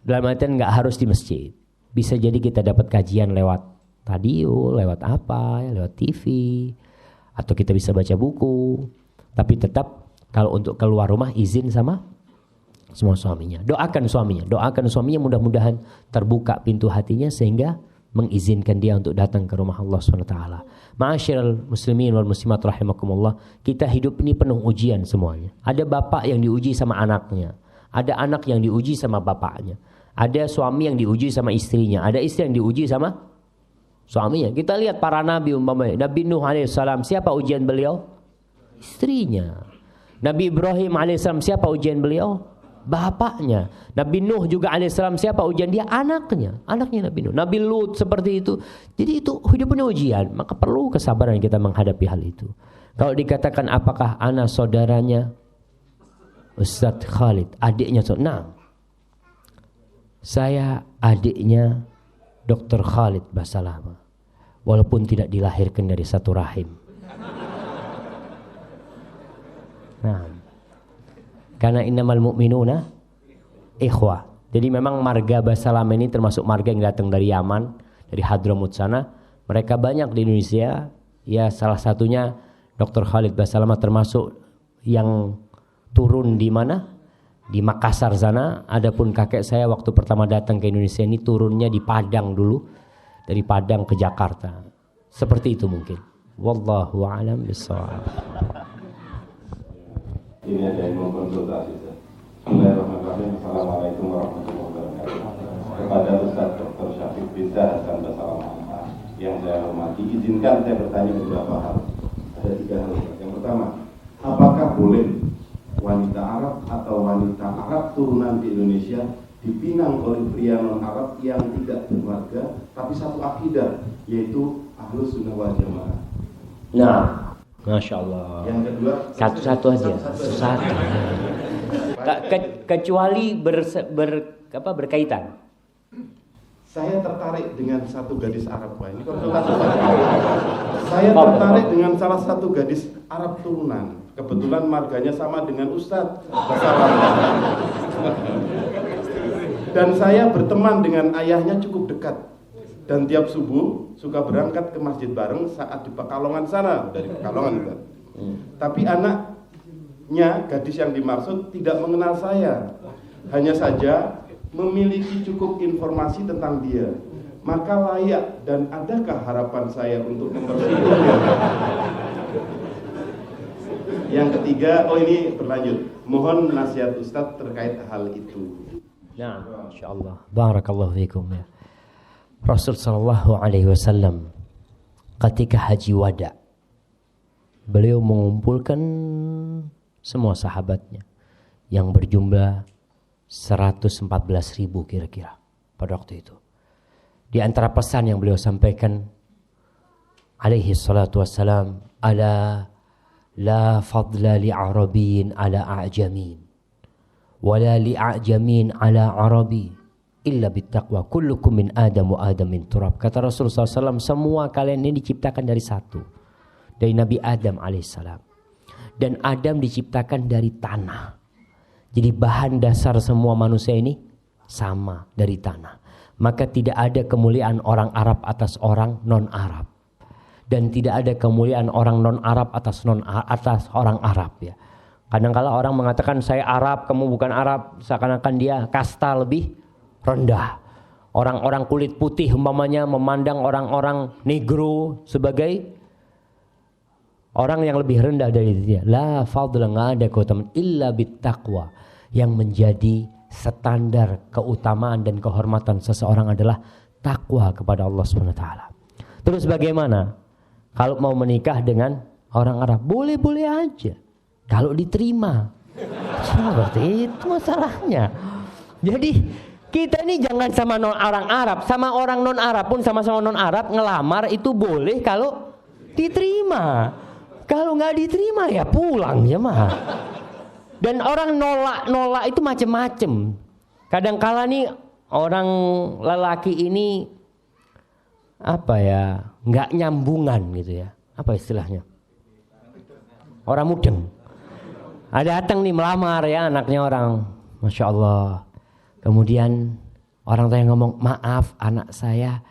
dalam artian nggak harus di masjid. Bisa jadi kita dapat kajian lewat radio, lewat apa, ya, lewat TV, atau kita bisa baca buku. Tapi tetap kalau untuk keluar rumah izin sama semua suaminya. Doakan suaminya mudah-mudahan terbuka pintu hatinya sehingga mengizinkan dia untuk datang ke rumah Allah SWT. Ma'asyiral muslimin wal muslimat rahimakumullah, kita hidup ini penuh ujian semuanya. Ada bapak yang diuji sama anaknya, ada anak yang diuji sama bapaknya, ada suami yang diuji sama istrinya, ada istri yang diuji sama suaminya. Kita lihat para nabi umpamanya, Nabi Nuh alaihissalam, siapa ujian beliau? Istrinya. Nabi Ibrahim alaihissalam, siapa ujian beliau? Bapaknya. Nabi Nuh juga alaihissalam, siapa ujian dia? Anaknya Nabi Nuh. Nabi Lut seperti itu. Jadi itu hidupnya ujian. Maka perlu kesabaran kita menghadapi hal itu. Kalau dikatakan apakah anak saudaranya Ustadz Khalid, adiknya, nah, saya adiknya Dr. Khalid Basalamah, walaupun tidak dilahirkan dari satu rahim. Nah, karena innamal mu'minuna ikhwah. Jadi memang marga Basalam ini termasuk marga yang datang dari Yaman, dari Hadramut sana. Mereka banyak di Indonesia. Ya salah satunya Dr. Khalid Basalamah termasuk yang turun di mana? Di Makassar sana. Adapun kakek saya waktu pertama datang ke Indonesia ini turunnya di Padang dulu. Dari Padang ke Jakarta. Seperti itu mungkin. Wallahu a'lam bishawab. Ini ada yang mau konsultasi. Bismillahirrahmanirrahim. Assalamualaikum warahmatullahi wabarakatuh. Kepada Ustaz Dr. Syafiq Binza Hasan Basalamah yang saya hormati, izinkan saya bertanya beberapa hal. Ada 3 hal. Yang pertama, apakah boleh wanita Arab atau wanita Arab turunan di Indonesia dipinang oleh pria non-Arab yang tidak berkeluarga tapi satu akidah, yaitu Ahlus Sunnah wal Jamaah? Nah, Masya Allah. Yang kedua, satu-satu aja, satu. Kecuali berkaitan. Saya tertarik dengan satu gadis Arab, Pak. Ini konsultasi. Saya tertarik dengan salah satu gadis Arab turunan. Kebetulan marganya sama dengan Ustadz. Dan saya berteman dengan ayahnya cukup dekat. Dan tiap subuh suka berangkat ke masjid bareng saat di Pekalongan sana, dari Pekalongan juga. Tapi anaknya, gadis yang dimaksud, tidak mengenal saya. Hanya saja memiliki cukup informasi tentang dia. Maka layak dan adakah harapan saya untuk mempersiapkannya? Yang ketiga, ini berlanjut. Mohon nasihat Ustadz terkait hal itu. Nah, insyaallah. Barakallahu fikum ya. Rasul sallallahu alaihi wasallam ketika haji wada, beliau mengumpulkan semua sahabatnya yang berjumlah 114.000 kira-kira pada waktu itu. Di antara pesan yang beliau sampaikan alaihi salatu wassalam, ala la fadla li arabiyyin ala a'jamin wala li a'jamin ala arabi illa bittaqwa, kullukum min adam wa adam min turab. Kata Rasulullah SAW, semua kalian ini diciptakan dari satu, dari Nabi Adam alaihissalam. Dan Adam diciptakan dari tanah. Jadi bahan dasar semua manusia ini sama, dari tanah. Maka tidak ada kemuliaan orang Arab atas orang non-Arab. Dan tidak ada kemuliaan orang non-Arab atas orang Arab ya. Kadang-kala orang mengatakan saya Arab, kamu bukan Arab, seakan-akan dia kasta lebih rendah. Orang-orang kulit putih umpamanya memandang orang-orang negro sebagai orang yang lebih rendah dari dia. La fadla, nggak ada keutamaan illa bittaqwa. Yang menjadi standar keutamaan dan kehormatan seseorang adalah takwa kepada Allah SWT. Terus bagaimana kalau mau menikah dengan orang Arab? Boleh-boleh aja kalau diterima. Seperti itu masalahnya. Jadi kita ini jangan sama orang Arab, sama orang non Arab pun sama-sama non Arab ngelamar itu boleh kalau diterima. Kalau nggak diterima ya pulang ya mah. Dan orang nolak itu macem-macem. Kadang-kala nih orang lelaki ini apa ya, nggak nyambungan gitu ya. Apa istilahnya? Orang mudeng. Ada datang nih melamar ya anaknya orang, masya Allah. Kemudian orang tua yang ngomong, maaf anak saya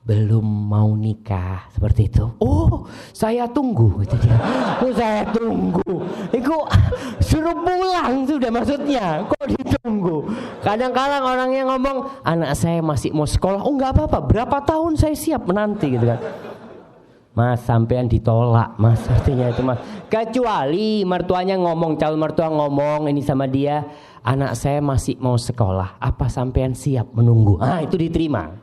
belum mau nikah, seperti itu. Oh, saya tunggu gitu dia. Oh, saya tunggu. Itu suruh pulang sudah maksudnya. Kok ditunggu? Kadang-kadang orangnya ngomong, anak saya masih mau sekolah. Oh, nggak apa-apa. Berapa tahun saya siap menanti gitu kan. Mas, sampean ditolak, Mas. Artinya itu, Mas. Kecuali mertuanya ngomong, calon mertua ngomong ini sama dia, anak saya masih mau sekolah. Apa sampean siap menunggu? Ah, itu diterima.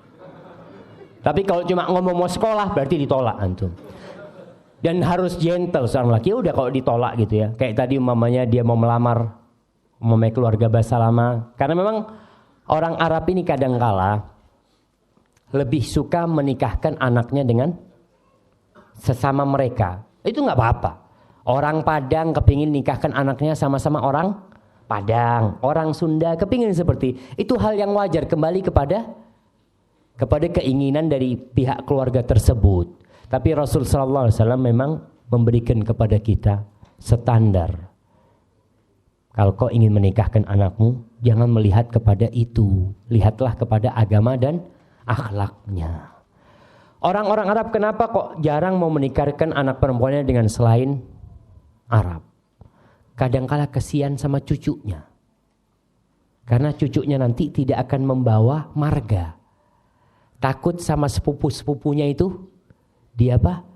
Tapi kalau cuma ngomong mau sekolah berarti ditolak antum. Dan harus gentle seorang laki. Udah kalau ditolak gitu ya. Kayak tadi umpamanya dia mau melamar umpamanya keluarga bahasa lama. Karena memang orang Arab ini kadangkala lebih suka menikahkan anaknya dengan sesama mereka. Itu nggak apa-apa. Orang Padang kepingin nikahkan anaknya sama-sama orang Padang. Orang Sunda kepingin seperti itu, hal yang wajar, kembali kepada keinginan dari pihak keluarga tersebut. Tapi Rasul sallallahu alaihi wasallam memang memberikan kepada kita standar. Kalau kau ingin menikahkan anakmu, jangan melihat kepada itu. Lihatlah kepada agama dan akhlaknya. Orang-orang Arab kenapa kok jarang mau menikahkan anak perempuannya dengan selain Arab? Kadangkala kesian sama cucunya. Karena cucunya nanti tidak akan membawa marga. Takut sama sepupu-sepupunya itu dia apa?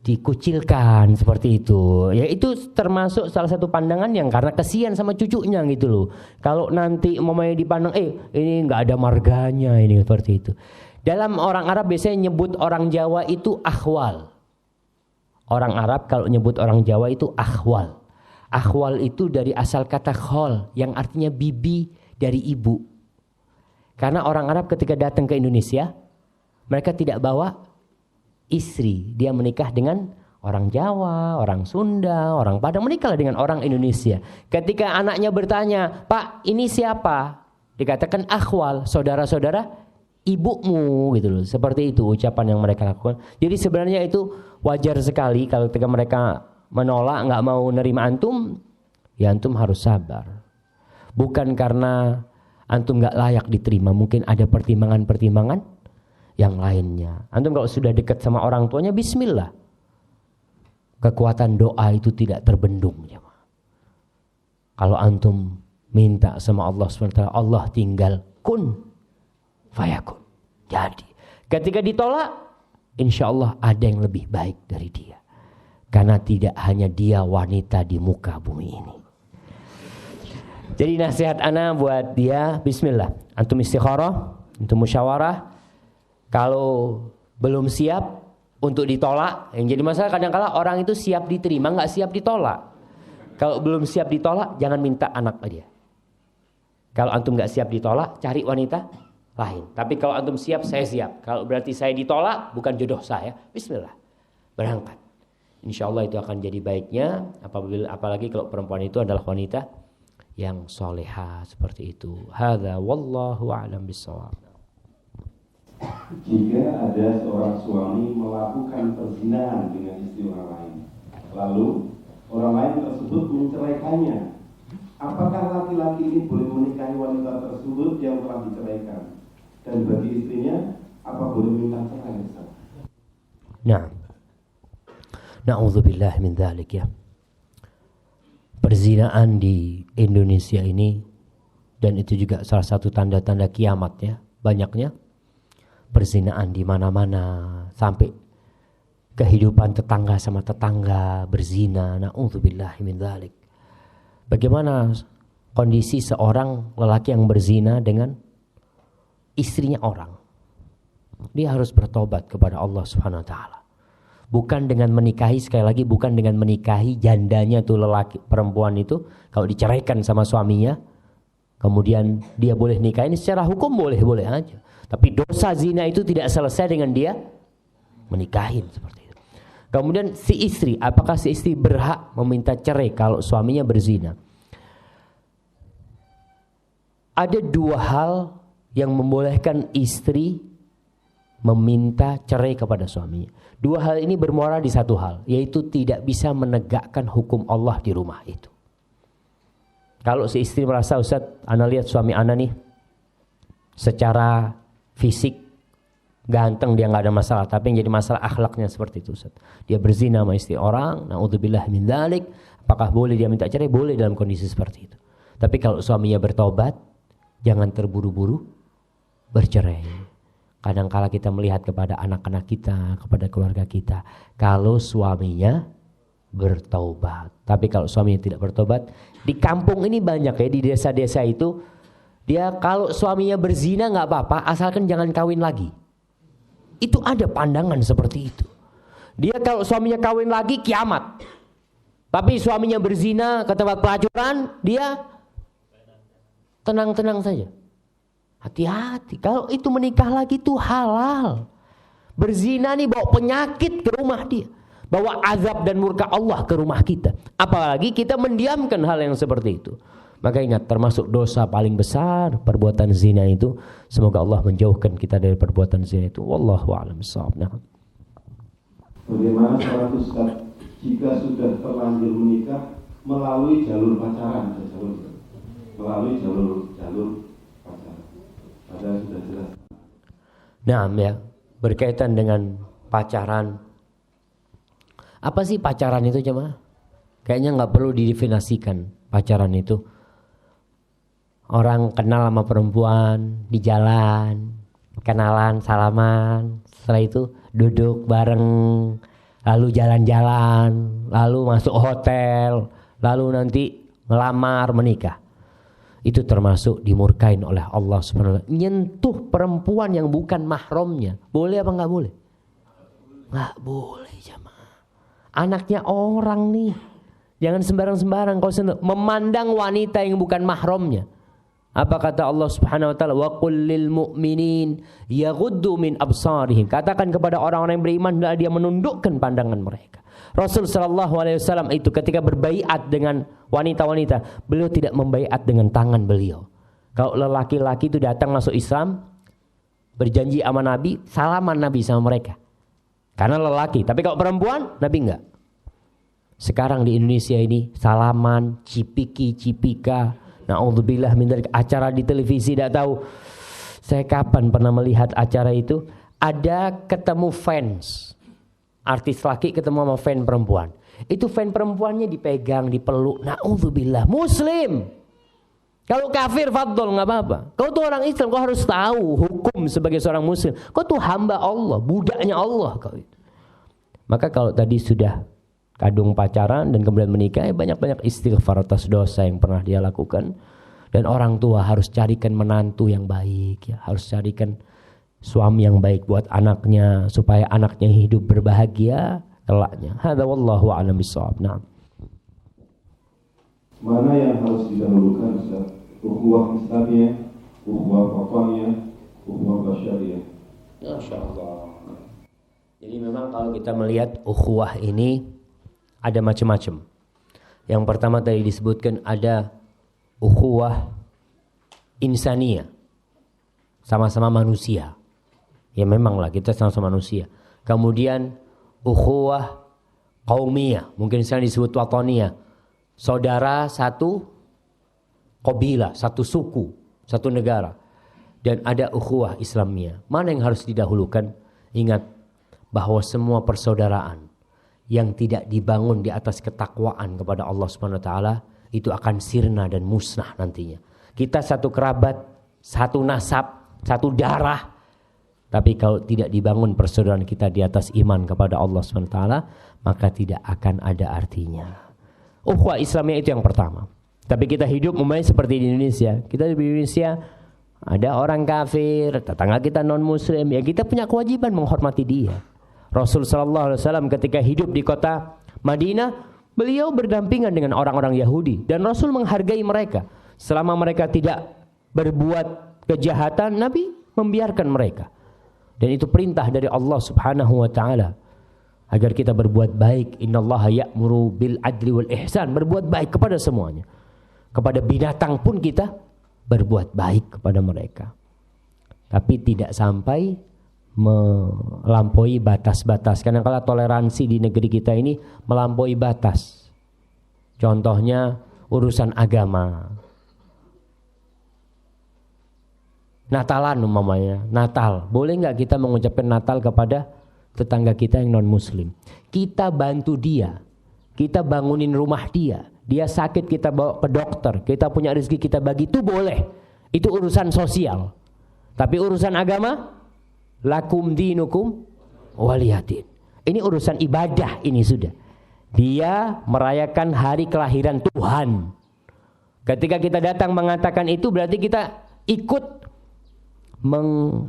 Dikucilkan seperti itu. Ya itu termasuk salah satu pandangan yang karena kesian sama cucunya gitu loh. Kalau nanti mamanya dipandang ini nggak ada marganya ini, seperti itu. Dalam orang Arab biasanya nyebut orang Jawa itu akhwal. Orang Arab kalau nyebut orang Jawa itu akhwal. Akhwal itu dari asal kata khol yang artinya bibi dari ibu. Karena orang Arab ketika datang ke Indonesia, mereka tidak bawa istri. Dia menikah dengan orang Jawa, orang Sunda, orang Padang. Menikahlah dengan orang Indonesia. Ketika anaknya bertanya, Pak ini siapa? Dikatakan akhwal, saudara-saudara ibumu gitu loh. Seperti itu ucapan yang mereka lakukan. Jadi sebenarnya itu wajar sekali kalau ketika mereka menolak, nggak mau nerima antum, ya antum harus sabar. Bukan karena antum nggak layak diterima, mungkin ada pertimbangan-pertimbangan yang lainnya. Antum kalau sudah dekat sama orang tuanya, bismillah. Kekuatan doa itu tidak terbendung. Kalau antum minta sama Allah SWT, Allah tinggal kun fayakun. Jadi ketika ditolak, insya Allah ada yang lebih baik dari dia. Karena tidak hanya dia wanita di muka bumi ini. Jadi nasihat ana buat dia, bismillah. Antum istikharah, antum musyawarah. Kalau belum siap untuk ditolak, yang jadi masalah kadang-kala orang itu siap diterima, nggak siap ditolak. Kalau belum siap ditolak, jangan minta anak dia. Kalau antum nggak siap ditolak, cari wanita lain. Tapi kalau antum siap, saya siap. Kalau berarti saya ditolak, bukan jodoh saya, bismillah, berangkat. Insya Allah itu akan jadi baiknya. Apalagi kalau perempuan itu adalah wanita yang soleha seperti itu. Hadza wallahu a'lam bishawab. Jika ada seorang suami melakukan perzinahan dengan istri orang lain, lalu orang lain tersebut menceraikannya, apakah laki-laki ini boleh menikahi wanita tersebut yang telah diceraikan? Dan bagi istrinya, apa boleh minta cerai? Nah, na'udzubillah min dzalik ya. Perzinaan di Indonesia ini, dan itu juga salah satu tanda-tanda kiamat ya, banyaknya perzinaan di mana-mana, sampai kehidupan tetangga sama tetangga berzina. Na'udzubillah min dzalik. Bagaimana kondisi seorang lelaki yang berzina dengan istrinya orang? Dia harus bertobat kepada Allah Subhanahu wa taala. Bukan dengan menikahi, sekali lagi bukan dengan menikahi jandanya tuh lelaki perempuan itu, kalau diceraikan sama suaminya kemudian dia boleh nikah, ini secara hukum boleh-boleh aja. Tapi dosa zina itu tidak selesai dengan dia menikahin seperti itu. Kemudian si istri, apakah si istri berhak meminta cerai kalau suaminya berzina? Ada dua hal yang membolehkan istri meminta cerai kepada suaminya. Dua hal ini bermuara di satu hal, yaitu tidak bisa menegakkan hukum Allah di rumah itu. Kalau si istri merasa, Ustaz, ana lihat suami ana nih secara fisik ganteng, dia nggak ada masalah, tapi yang jadi masalah akhlaknya seperti itu, Ustaz. Dia berzina sama istri orang, na'udzubillah min dzalik. Apakah boleh dia minta cerai? Boleh dalam kondisi seperti itu. Tapi kalau suaminya bertobat, jangan terburu-buru bercerai. Kadang-kala kita melihat kepada anak-anak kita, kepada keluarga kita, kalau suaminya bertobat. Tapi kalau suaminya tidak bertobat, di kampung ini banyak ya, di desa-desa itu, dia kalau suaminya berzina nggak apa-apa, asalkan jangan kawin lagi. Itu ada pandangan seperti itu. Dia kalau suaminya kawin lagi, kiamat. Tapi suaminya berzina ke tempat pelacuran, dia tenang-tenang saja. Hati-hati, kalau itu menikah lagi itu halal. Berzina nih bawa penyakit ke rumah dia, bawa azab dan murka Allah ke rumah kita. Apalagi kita mendiamkan hal yang seperti itu. Maka ingat, termasuk dosa paling besar perbuatan zina itu. Semoga Allah menjauhkan kita dari perbuatan zina itu. Wallahu a'lam bishawab. Bagaimana seorang ustaz jika sudah terlanjur menikah melalui jalur pacaran? Melalui jalur pacaran. Padahal sudah jelas. Nah ya, berkaitan dengan pacaran. Apa sih pacaran itu jemaah? Kayaknya nggak perlu didefinisikan pacaran itu. Orang kenal sama perempuan di jalan, kenalan, salaman, setelah itu duduk bareng, lalu jalan-jalan, lalu masuk hotel, lalu nanti melamar, menikah. Itu termasuk dimurkain oleh Allah Subhanahu wa taala. Nyentuh perempuan yang bukan mahramnya, boleh apa enggak boleh? Enggak boleh jemaah. Anaknya orang nih. Jangan sembarang-sembarang kalau memandang wanita yang bukan mahramnya. Apa kata Allah Subhanahu wa taala? Wa qul lil mu'minin yaghuddu min absarihim. Katakan kepada orang-orang yang beriman, hendaklah dia menundukkan pandangan mereka. Rasul sallallahu alaihi wasallam itu ketika berbaiat dengan wanita-wanita, beliau tidak membaiat dengan tangan beliau. Kalau lelaki-laki itu datang masuk Islam, berjanji sama Nabi, salaman Nabi sama mereka. Karena lelaki, tapi kalau perempuan, Nabi enggak. Sekarang di Indonesia ini salaman, cipika, na'udzubillah min dzalik, acara di televisi, tidak tahu saya kapan pernah melihat acara itu. ada ketemu fans, artis laki ketemu sama fan perempuan. Itu fan perempuannya dipegang, dipeluk. Na'udzubillah, muslim. Kalau kafir fadol nggak apa-apa. Kau tuh orang Islam, kau harus tahu hukum sebagai seorang muslim. Kau tuh hamba Allah, budaknya Allah kau itu. Maka kalau tadi sudah kadung pacaran dan kemudian menikah, banyak-banyak istighfar atas dosa yang pernah dia lakukan. Dan orang tua harus carikan menantu yang baik, ya. Harus carikan suami yang baik buat anaknya supaya anaknya hidup berbahagia kelaknya. Hadza wallahu a'lam bissawab. Nah. Mana yang harus didahulukan, Ustaz? Ukhuwah Islamiyah, ukhuwah wataniyah, ukhuwah basyariyah? Masya Allah. Jadi memang kalau kita melihat ukhuwah ini ada macam-macam. Yang pertama tadi disebutkan ada ukhuwah insaniyah, sama-sama manusia. Ya memanglah kita sama-sama manusia. Kemudian ukhuwah qaumiyah, mungkin sekarang disebut wataniyah. Saudara satu qabilah, satu suku, satu negara. Dan ada ukhuwah Islamiyah. Mana yang harus didahulukan? Ingat bahwa semua persaudaraan yang tidak dibangun di atas ketakwaan kepada Allah Subhanahu wa taala itu akan sirna dan musnah nantinya. Kita satu kerabat, satu nasab, satu darah. Tapi kalau tidak dibangun persaudaraan kita di atas iman kepada Allah Subhanahu wa taala, maka tidak akan ada artinya. Ukhuwah Islamiyah itu yang pertama. Tapi kita hidup umumnya seperti di Indonesia. Kita di Indonesia ada orang kafir, tetangga kita non muslim, ya kita punya kewajiban menghormati dia. Rasul sallallahu alaihi wasallam ketika hidup di kota Madinah, beliau berdampingan dengan orang-orang Yahudi dan Rasul menghargai mereka. Selama mereka tidak berbuat kejahatan, Nabi membiarkan mereka. Dan itu perintah dari Allah Subhanahu wa taala. Agar kita berbuat baik. Innallaha ya'muru bil adli wal ihsan. Berbuat baik kepada semuanya. Kepada binatang pun kita berbuat baik kepada mereka. Tapi tidak sampai melampaui batas-batas. Karena kalau toleransi di negeri kita ini melampaui batas. Contohnya urusan agama. Natalan umpamanya. Natal. Boleh nggak kita mengucapkan Natal kepada tetangga kita yang non muslim? Kita bantu dia, kita bangunin rumah dia, dia sakit kita bawa ke dokter, kita punya rezeki kita bagi, itu boleh, itu urusan sosial. Tapi urusan agama, lakum dinukum waliyadin, ini urusan ibadah. Ini sudah dia merayakan hari kelahiran Tuhan. Ketika kita datang mengatakan itu berarti kita ikut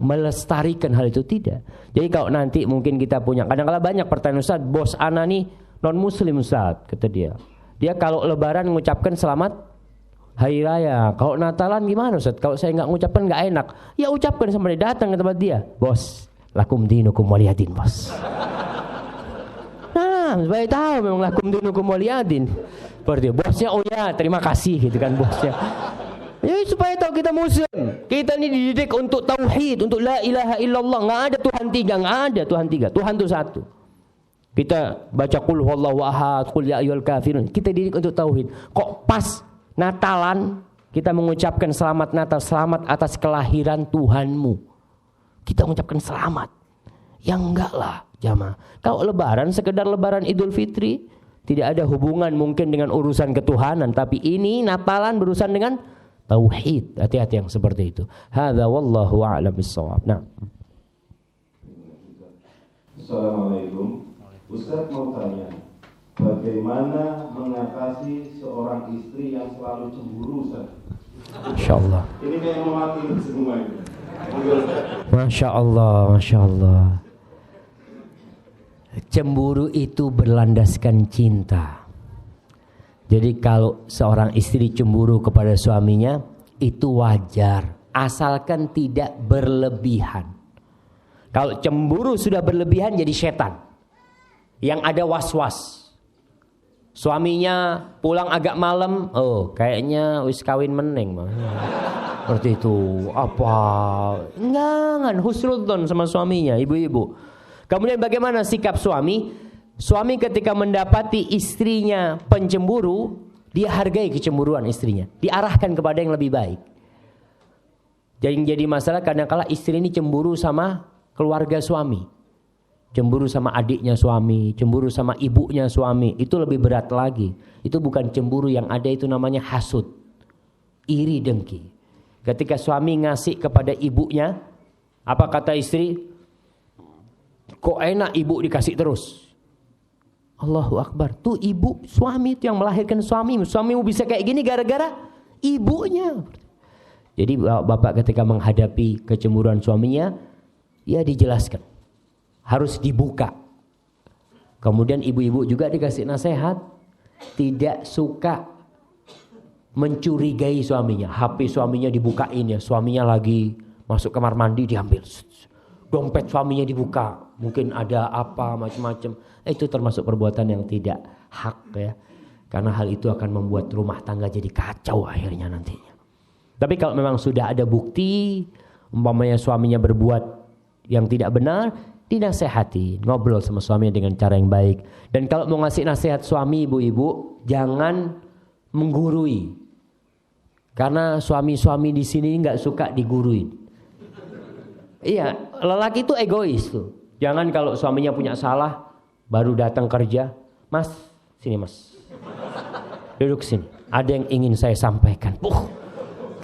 melestarikan hal itu. Tidak. Jadi kalau nanti mungkin kita punya, kadang-kadang banyak pertanyaan, Ustaz, bos ana nih non muslim Ustaz, kata dia. Dia kalau lebaran mengucapkan selamat hari raya. Kalau Natalan gimana Ustaz? Kalau saya nggak mengucapkan nggak enak. Ya ucapkan sama dia, datang ke tempat dia. Bos, lakum dinukum waliyadin, bos. Nah, supaya tahu memang lakum dinukum waliyadin. Berarti bosnya oh ya, terima kasih gitu kan bosnya. Ya supaya tahu kita muslim. Kita ini dididik untuk tauhid, untuk la ilaha illallah. Nggak ada Tuhan tiga, nggak ada Tuhan tiga. Tuhan itu satu. Kita baca qul huwallahu ahad, qul ya ayyuhal kafirun. Kita dididik untuk tauhid. Kok pas Natalan kita mengucapkan selamat Natal, selamat atas kelahiran Tuhanmu. Kita mengucapkan selamat. Ya enggak lah, jamaah. Kalau lebaran sekedar lebaran Idul Fitri, tidak ada hubungan mungkin dengan urusan ketuhanan, tapi ini Natalan berurusan dengan tauhid. Hati-hati yang seperti itu. Hadza wallahu a'lam bissawab. Nah. Assalamualaikum. Ustaz mau tanya, bagaimana mengatasi seorang istri yang selalu cemburu, Ustaz? Insyaallah. Ini kayak mewakili semua itu. Masya Allah, Masya Allah. Cemburu itu berlandaskan cinta. Jadi kalau seorang istri cemburu kepada suaminya, itu wajar, asalkan tidak berlebihan. Kalau cemburu sudah berlebihan jadi setan yang ada was-was. Suaminya pulang agak malam, oh kayaknya wis kawin meneng mah. Seperti itu. Apa? Jangan husnudzon sama suaminya, ibu-ibu. Kemudian bagaimana sikap suami? Suami ketika mendapati istrinya pencemburu, dia hargai kecemburuan istrinya, diarahkan kepada yang lebih baik. Jadi masalah kadang-kala istri ini cemburu sama keluarga suami. Cemburu sama adiknya suami, cemburu sama ibunya suami, itu lebih berat lagi. Itu bukan cemburu, yang ada itu namanya hasud, iri dengki. Ketika suami ngasih kepada ibunya, apa kata istri? Kok enak ibu dikasih terus? Allahu Akbar. Tuh ibu, suami itu yang melahirkan suamimu. Suamimu bisa kayak gini gara-gara ibunya. Jadi bapak ketika menghadapi kecemburuan suaminya, ya dijelaskan. Harus dibuka. Kemudian ibu-ibu juga dikasih nasihat. Tidak suka mencurigai suaminya. HP suaminya dibukain ya. Suaminya lagi masuk kamar mandi diambil. Dompet suaminya dibuka. Mungkin ada apa macam-macam. Itu termasuk perbuatan yang tidak hak ya. Karena hal itu akan membuat rumah tangga jadi kacau akhirnya nantinya. Tapi kalau memang sudah ada bukti, umpamanya suaminya berbuat yang tidak benar, dinasehati, ngobrol sama suaminya dengan cara yang baik. Dan kalau mau ngasih nasihat suami ibu-ibu, jangan menggurui. Karena suami-suami di sini nggak suka diguruin. Iya, lelaki itu egois tuh. Jangan kalau suaminya punya salah, baru datang kerja, Mas, sini Mas, duduk sini. Ada yang ingin saya sampaikan.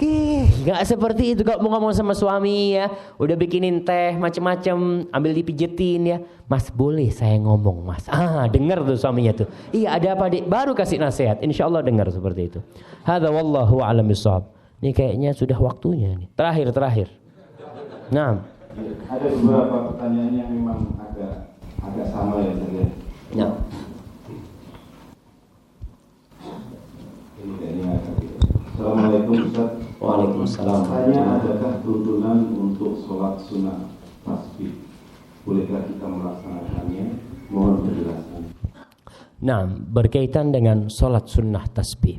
Nggak seperti itu kalau mau ngomong sama suami ya. Udah bikinin teh macem-macem, ambil dipijetin ya. Mas boleh saya ngomong mas? Dengar tuh suaminya tuh. Iya ada apa dik? Baru kasih nasihat. Insya Allah dengar seperti itu. Hadza wallahu a'lam bishawab. Ini kayaknya sudah waktunya nih. Terakhir. Nah. Ada beberapa pertanyaan yang memang agak sama ya saya. Ya. Ini kayaknya agak. Assalamualaikum Ustaz. Waalaikumsalam. Tanya, adakah tuntunan untuk sholat sunnah tasbih? Bolehkah kita melaksanakannya? Mohon penjelasan. Nah, berkaitan dengan sholat sunnah tasbih.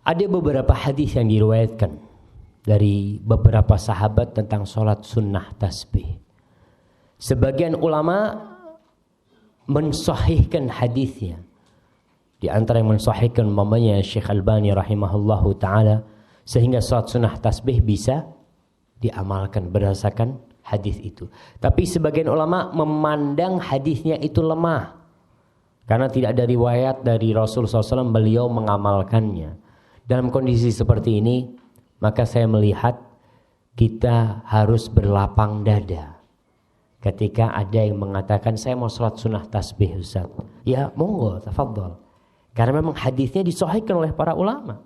Ada beberapa hadis yang diriwayatkan dari beberapa sahabat tentang sholat sunnah tasbih. Sebagian ulama mensahihkan hadisnya. Di antara yang mensahihkan umpamanya Syekh Albani rahimahullahu ta'ala, sehingga sholat sunnah tasbih bisa diamalkan berdasarkan hadis itu. Tapi sebagian ulama memandang hadisnya itu lemah, karena tidak ada riwayat dari Rasul SAW beliau mengamalkannya. Dalam kondisi seperti ini, maka saya melihat kita harus berlapang dada. Ketika ada yang mengatakan saya mau sholat sunnah tasbih Ustaz, ya monggo, tafadhol. Karena memang hadisnya disahihkan oleh para ulama.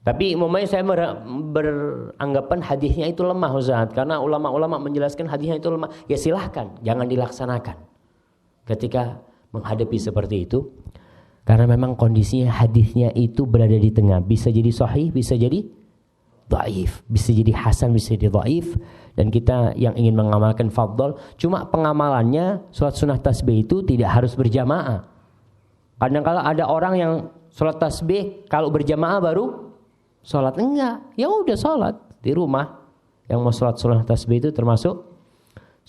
Tapi umpamanya saya beranggapan hadisnya itu lemah Ustaz, karena ulama-ulama menjelaskan hadisnya itu lemah. Ya silahkan, jangan dilaksanakan ketika menghadapi seperti itu. Karena memang kondisinya hadisnya itu berada di tengah. Bisa jadi sahih, bisa jadi dhaif, bisa jadi hasan, bisa jadi dhaif. Dan kita yang ingin mengamalkan fadhol, cuma pengamalannya sholat sunnah tasbih itu tidak harus berjamaah. Kadang-kala ada orang yang sholat tasbih kalau berjamaah baru sholat. Enggak, ya udah sholat di rumah. Yang mau sholat sunnah tasbih itu termasuk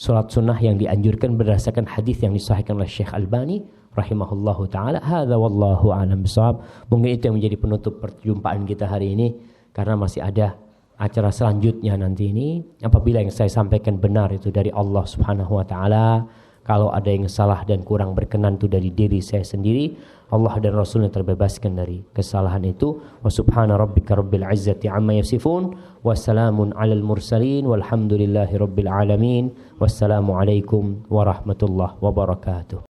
sholat sunnah yang dianjurkan berdasarkan hadis yang disahihkan oleh Syekh Albani rahimahullahu ta'ala. Hadza wallahu a'lam bishawab. Mungkin itu yang menjadi penutup perjumpaan kita hari ini, karena masih ada acara selanjutnya nanti ini. Apabila yang saya sampaikan benar itu dari Allah subhanahu wa ta'ala, kalau ada yang salah dan kurang berkenan itu dari diri saya sendiri, Allah dan Rasulnya terbebaskan dari kesalahan itu. Wa subhana rabbika rabbil izzati amma yasifun, wa salamun alal mursalin, walhamdulillahi rabbil alamin. Wassalamu alaikum warahmatullahi wabarakatuh.